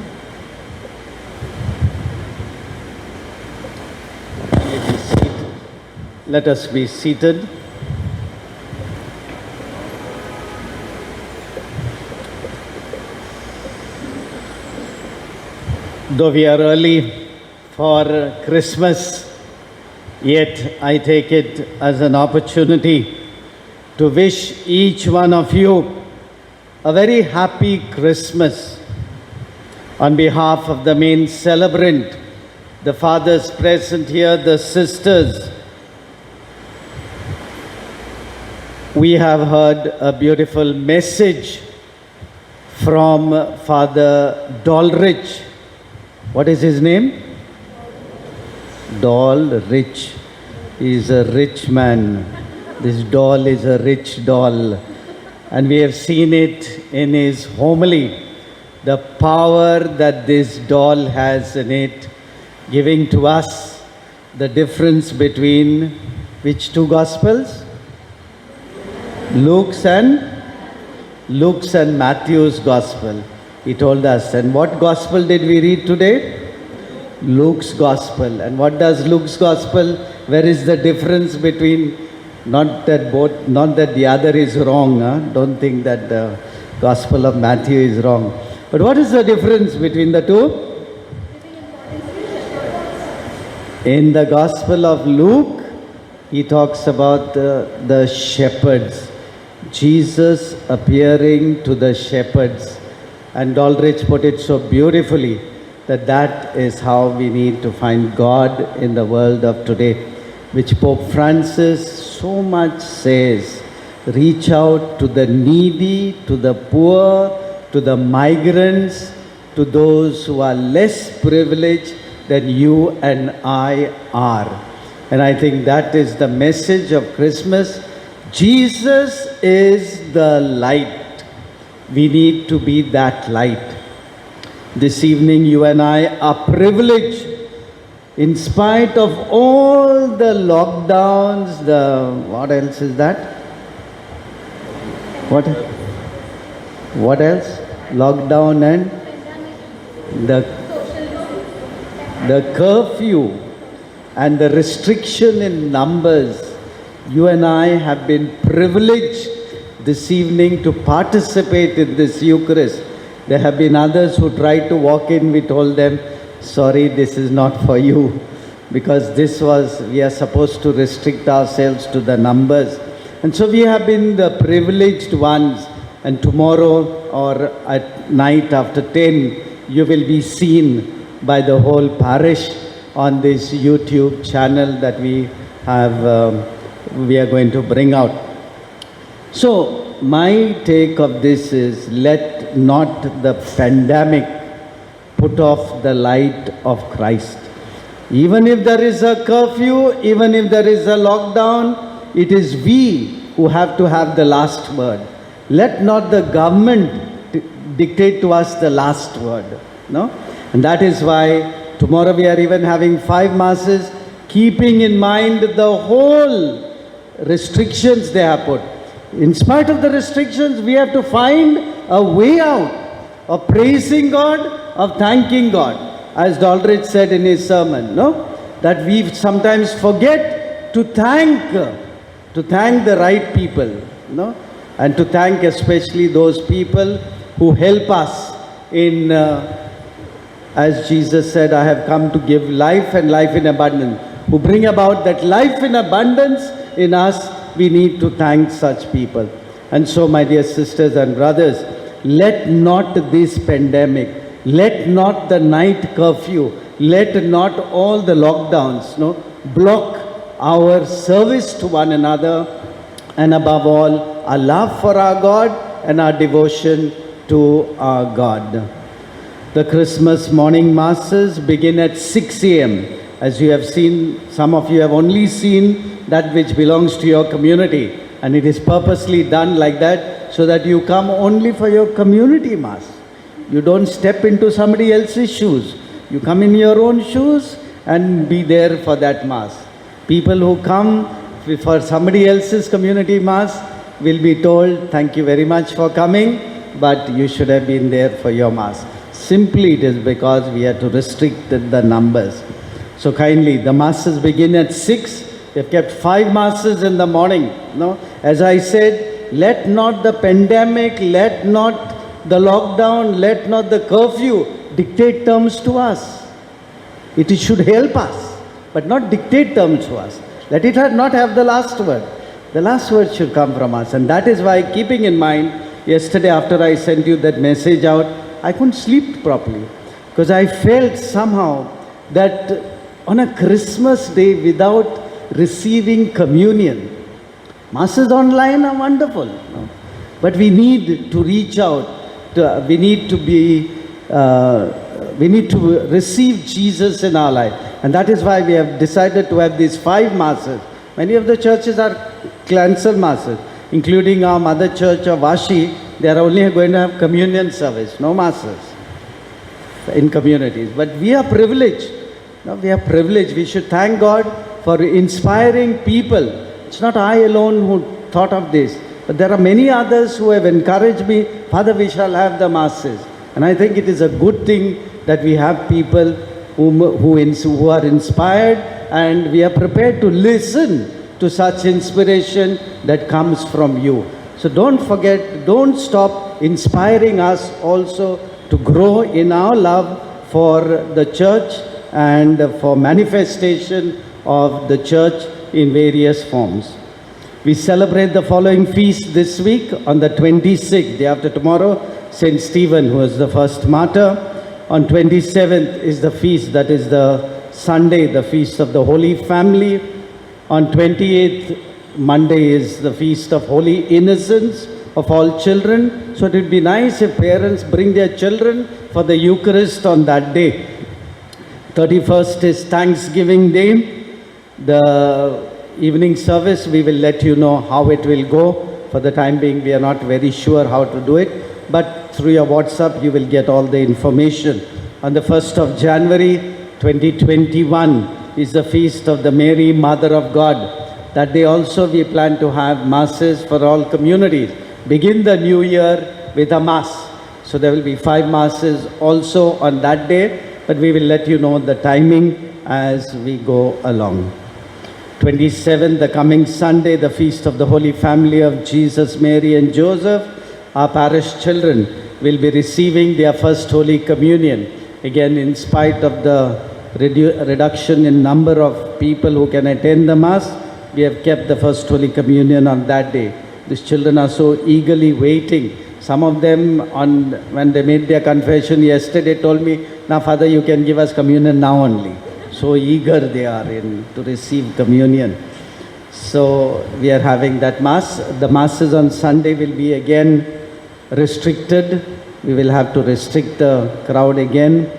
Let us be seated. Though we are early for Christmas, yet I take it as an opportunity to wish each one of you a very happy Christmas. On behalf of the main celebrant, the fathers present here, the sisters, we have heard a beautiful message from Father Dolrich. What is his name? Dolrich. He is a rich man. This doll is a rich doll. And we have seen it in his homily, the power that this doll has in it, giving to us the difference between which two Gospels? Luke's and Matthew's Gospel. He told us. And what Gospel did we read today? Luke's Gospel. And what does Luke's Gospel? Where is the difference between, not that the other is wrong. Don't think that the Gospel of Matthew is wrong. But what is the difference between the two? In the Gospel of Luke, he talks about the shepherds. Jesus appearing to the shepherds. And Dolrich put it so beautifully that is how we need to find God in the world of today, which Pope Francis so much says. Reach out to the needy, to the poor, to the migrants, to those who are less privileged than you and I are. And I think that is the message of Christmas. Jesus is the light. We need to be that light. This evening, you and I are privileged, in spite of all the lockdowns, what else is that? What else? Lockdown and the curfew and the restriction in numbers. You and I have been privileged this evening to participate in this Eucharist. There have been others who tried to walk in. We told them, sorry, this is not for you, because we are supposed to restrict ourselves to the numbers. And so we have been the privileged ones. And tomorrow or at night after 10, you will be seen by the whole parish on this YouTube channel that we are going to bring out. So my take of this is, let not the pandemic put off the light of Christ. Even if there is a curfew, even if there is a lockdown, it is we who have to have the last word. Let not the government dictate to us the last word. No? And that is why tomorrow we are even having 5 masses, keeping in mind the whole restrictions they have put. In spite of the restrictions, we have to find a way out of praising God, of thanking God. As Doldridge said in his sermon, no? That we sometimes forget to thank the right people, no? And to thank especially those people who help us in, as Jesus said, I have come to give life and life in abundance. Who bring about that life in abundance in us, we need to thank such people. And so, my dear sisters and brothers, let not this pandemic, let not the night curfew, let not all the lockdowns, no, block our service to one another, and above all, our love for our God and our devotion to our God. The Christmas morning masses begin at 6 a.m. As you have seen, some of you have only seen that which belongs to your community, and it is purposely done like that so that you come only for your community mass. You don't step into somebody else's shoes. You come in your own shoes and be there for that mass. People who come for somebody else's community mass will be told, thank you very much for coming, but you should have been there for your mass. Simply it is because we had to restrict the numbers. So kindly, the masses begin at 6. They've kept 5 masses in the morning. No? As I said, let not the pandemic, let not the lockdown, let not the curfew dictate terms to us. It should help us, but not dictate terms to us. Let it not have the last word. The last word should come from us. And that is why, keeping in mind, yesterday after I sent you that message out, I couldn't sleep properly. Because I felt somehow that on a Christmas day without receiving communion, masses online are wonderful. No? But we need to reach out. We need to receive Jesus in our life. And that is why we have decided to have these 5 masses. Many of the churches are cancelled masses, including our mother church of Vashi. They are only going to have communion service, no masses in communities. But we are privileged. No, we are privileged. We should thank God for inspiring people. It's not I alone who thought of this, but there are many others who have encouraged me, Father, we shall have the masses. And I think it is a good thing that we have people who are inspired, and we are prepared to listen to such inspiration that comes from you. So don't forget, don't stop inspiring us also to grow in our love for the church and for manifestation of the church in various forms. We celebrate the following feast this week on the 26th, day after tomorrow, St. Stephen, who was the first martyr. On 27th is the feast, that is the Sunday, the feast of the Holy Family. On 28th, Monday, is the feast of Holy Innocents of all children. So it would be nice if parents bring their children for the Eucharist on that day. 31st is Thanksgiving Day. The evening service, we will let you know how it will go. For the time being, we are not very sure how to do it. But through your WhatsApp, you will get all the information. On the 1st of January, 2021, is the feast of the Mary, Mother of God. That day also we plan to have masses for all communities. Begin the new year with a mass. So there will be 5 masses also on that day, but we will let you know the timing as we go along. 27th, the coming Sunday, the feast of the Holy Family of Jesus, Mary and Joseph. Our parish children will be receiving their first Holy Communion. Again, in spite of the reduction in number of people who can attend the Mass, we have kept the first Holy Communion on that day. These children are so eagerly waiting. Some of them, when they made their confession yesterday, told me, now Father, you can give us communion now only. So eager they are to receive communion. So we are having that Mass. The Masses on Sunday will be again restricted. We will have to restrict the crowd again.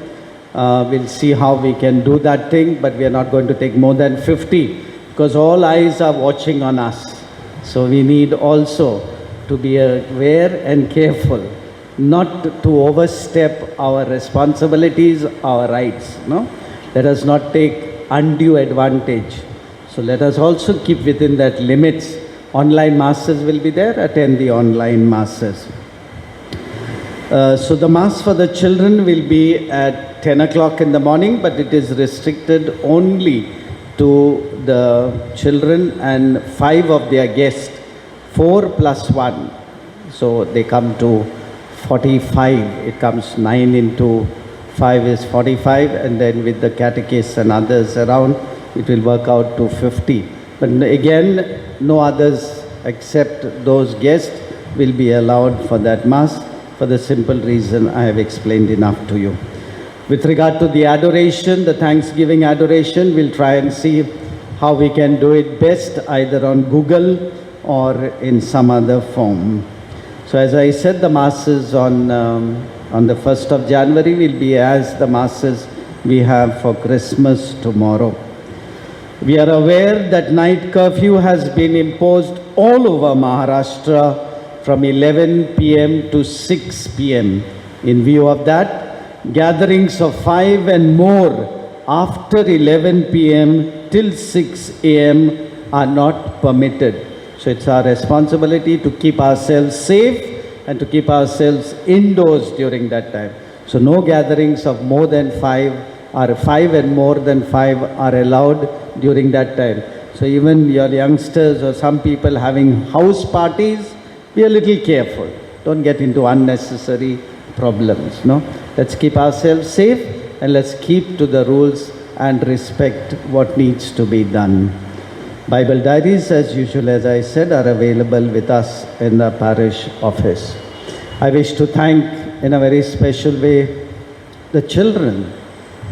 We'll see how we can do that thing, but we are not going to take more than 50. because all eyes are watching on us. So we need also to be aware and careful not to overstep our responsibilities, our rights. No? Let us not take undue advantage. So let us also keep within that limits. Online masses will be there, attend the online masses. So the mass for the children will be at 10 o'clock in the morning, but it is restricted only to the children and 5 of their guests, 4 plus 1. So they come to 45. It comes 9 into 5 is 45, and then with the catechists and others around, it will work out to 50. But again, no others except those guests will be allowed for that mass, for the simple reason I have explained enough to you. With regard to the adoration, the Thanksgiving adoration, we'll try and see how we can do it best, either on Google or in some other form. So as I said, the masses on the 1st of January will be as the masses we have for Christmas tomorrow. We are aware that night curfew has been imposed all over Maharashtra from 11 p.m. to 6 p.m. In view of that, gatherings of 5 and more after 11 p.m. till 6 a.m. are not permitted. So it's our responsibility to keep ourselves safe and to keep ourselves indoors during that time. So no gatherings of more than 5 or 5 and more than 5 are allowed during that time. So even your youngsters or some people having house parties, be a little careful. Don't get into unnecessary problems. No? Let's keep ourselves safe and let's keep to the rules and respect what needs to be done. Bible diaries, as usual, as I said, are available with us in the parish office. I wish to thank in a very special way the children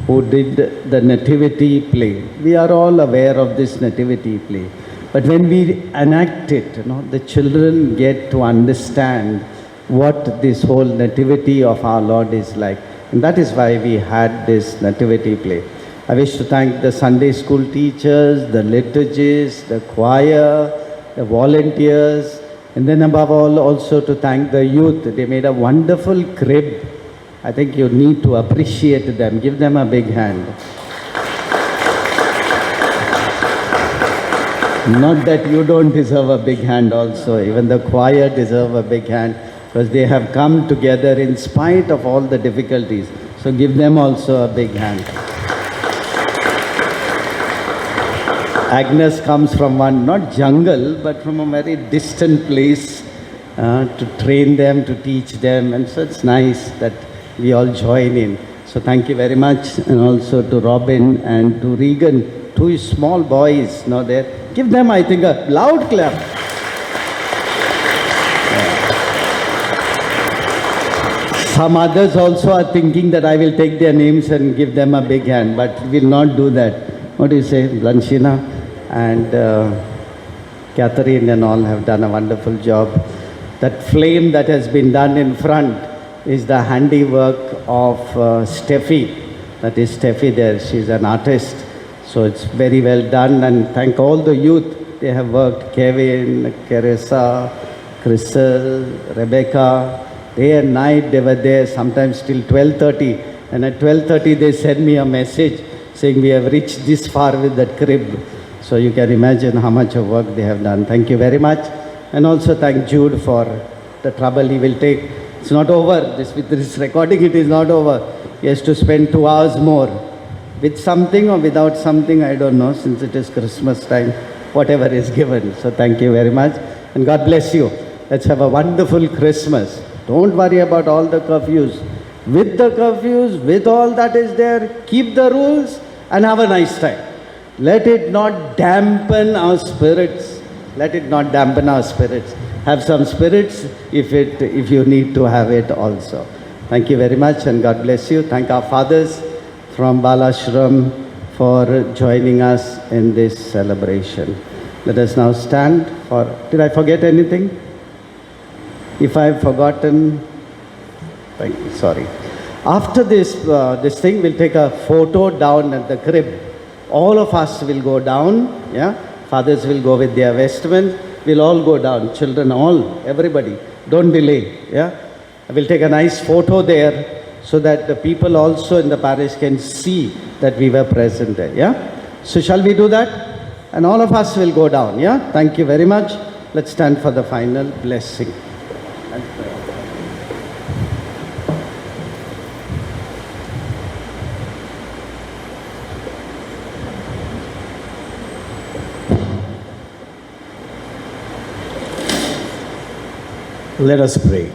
who did the nativity play. We are all aware of this nativity play. But when we enact it, the children get to understand what this whole nativity of our Lord is like. And that is why we had this nativity play. I wish to thank the Sunday school teachers, the liturgists, the choir, the volunteers, and then above all also to thank the youth. They made a wonderful crib. I think you need to appreciate them. Give them a big hand. Not that you don't deserve a big hand also. Even the choir deserve a big hand because they have come together in spite of all the difficulties. So give them also a big hand. Agnes comes from one, not jungle, but from a very distant place to train them, to teach them. And so it's nice that we all join in. So thank you very much. And also to Robin and to Regan, 2 small boys now there. Give them, I think, a loud clap. Some others also are thinking that I will take their names and give them a big hand, but we will not do that. What do you say? Blanchina and Catherine and all have done a wonderful job. That flame that has been done in front is the handiwork of Steffi. That is Steffi there. She's an artist. So it's very well done, and thank all the youth. They have worked, Kevin, Carissa, Crystal, Rebecca. Day and night they were there, sometimes till 12:30. And at 12:30 they sent me a message saying we have reached this far with that crib. So you can imagine how much of work they have done. Thank you very much. And also thank Jude for the trouble he will take. It's not over. With this recording, it is not over. He has to spend 2 hours more. With something or without something, I don't know, since it is Christmas time, whatever is given. So thank you very much. And God bless you. Let's have a wonderful Christmas. Don't worry about all the curfews. With the curfews, with all that is there, keep the rules and have a nice time. Let it not dampen our spirits. Let it not dampen our spirits. Have some spirits if you need to have it also. Thank you very much and God bless you. Thank our fathers from Balashram for joining us in this celebration. Let us now stand for... Did I forget anything? If I have forgotten, thank you, sorry. After this thing, we'll take a photo down at the crib. All of us will go down, yeah, Fathers will go with their vestment. We'll all go down. Children, all, everybody. Don't delay. Yeah? I will take a nice photo there so that the people also in the parish can see that we were present there. Yeah? So shall we do that? And all of us will go down. Yeah? Thank you very much. Let's stand for the final blessing and prayer. Let us pray.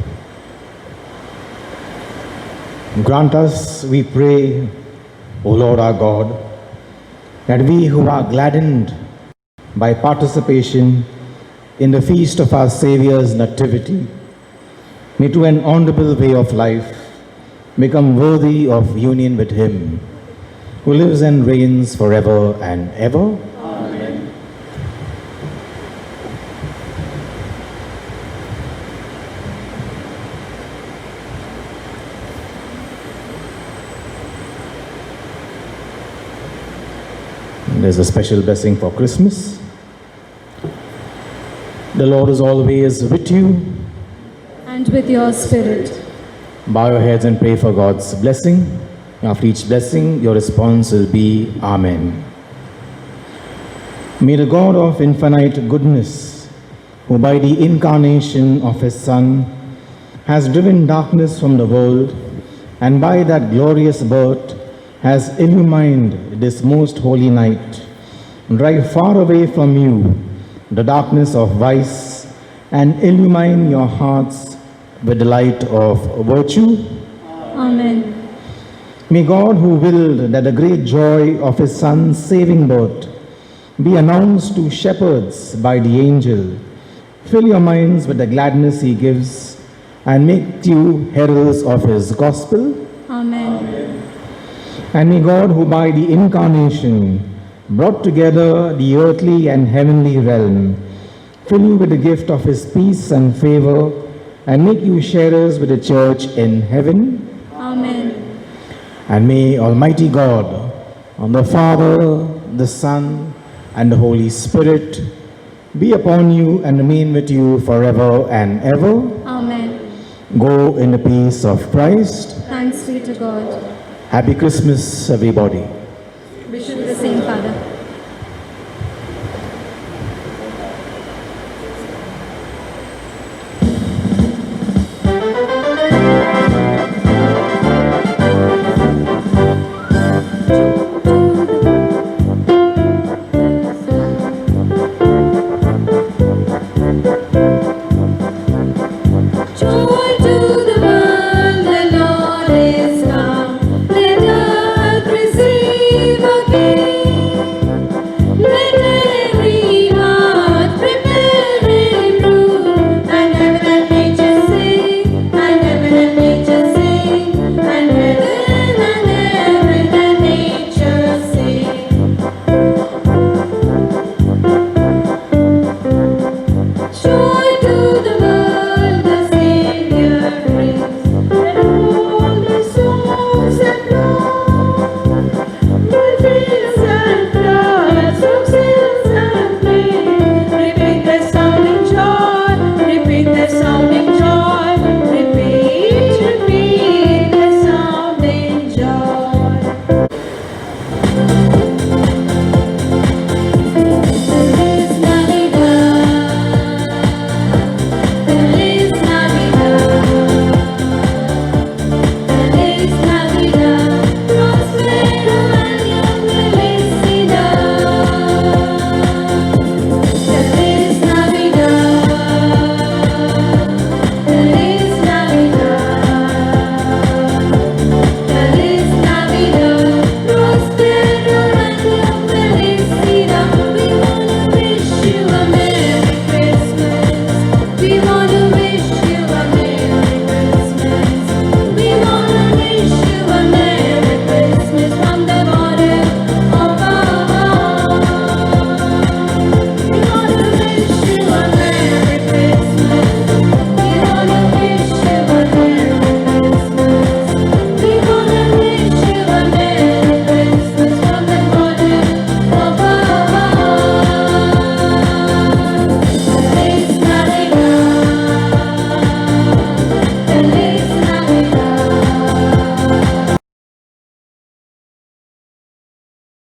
Grant us, we pray, O Lord our God, that we who are gladdened by participation in the feast of our Saviour's nativity may through an honorable way of life become worthy of union with Him, who lives and reigns forever and ever. There's a special blessing for Christmas. The Lord is always with you. And with your spirit. Bow your heads and pray for God's blessing. After each blessing, your response will be Amen. May the God of infinite goodness, who by the incarnation of His Son has driven darkness from the world, and by that glorious birth has illumined this most holy night, drive far away from you the darkness of vice and illumine your hearts with the light of virtue. Amen. May God, who willed that the great joy of His Son's saving birth be announced to shepherds by the angel, fill your minds with the gladness He gives and make you heralds of His gospel. Amen. And may God, who by the incarnation brought together the earthly and heavenly realm, fill you with the gift of His peace and favor, and make you sharers with the church in heaven. Amen. And may Almighty God, the Father, the Son, and the Holy Spirit be upon you and remain with you forever and ever. Amen. Go in the peace of Christ. Thanks be to God. Happy Christmas, everybody.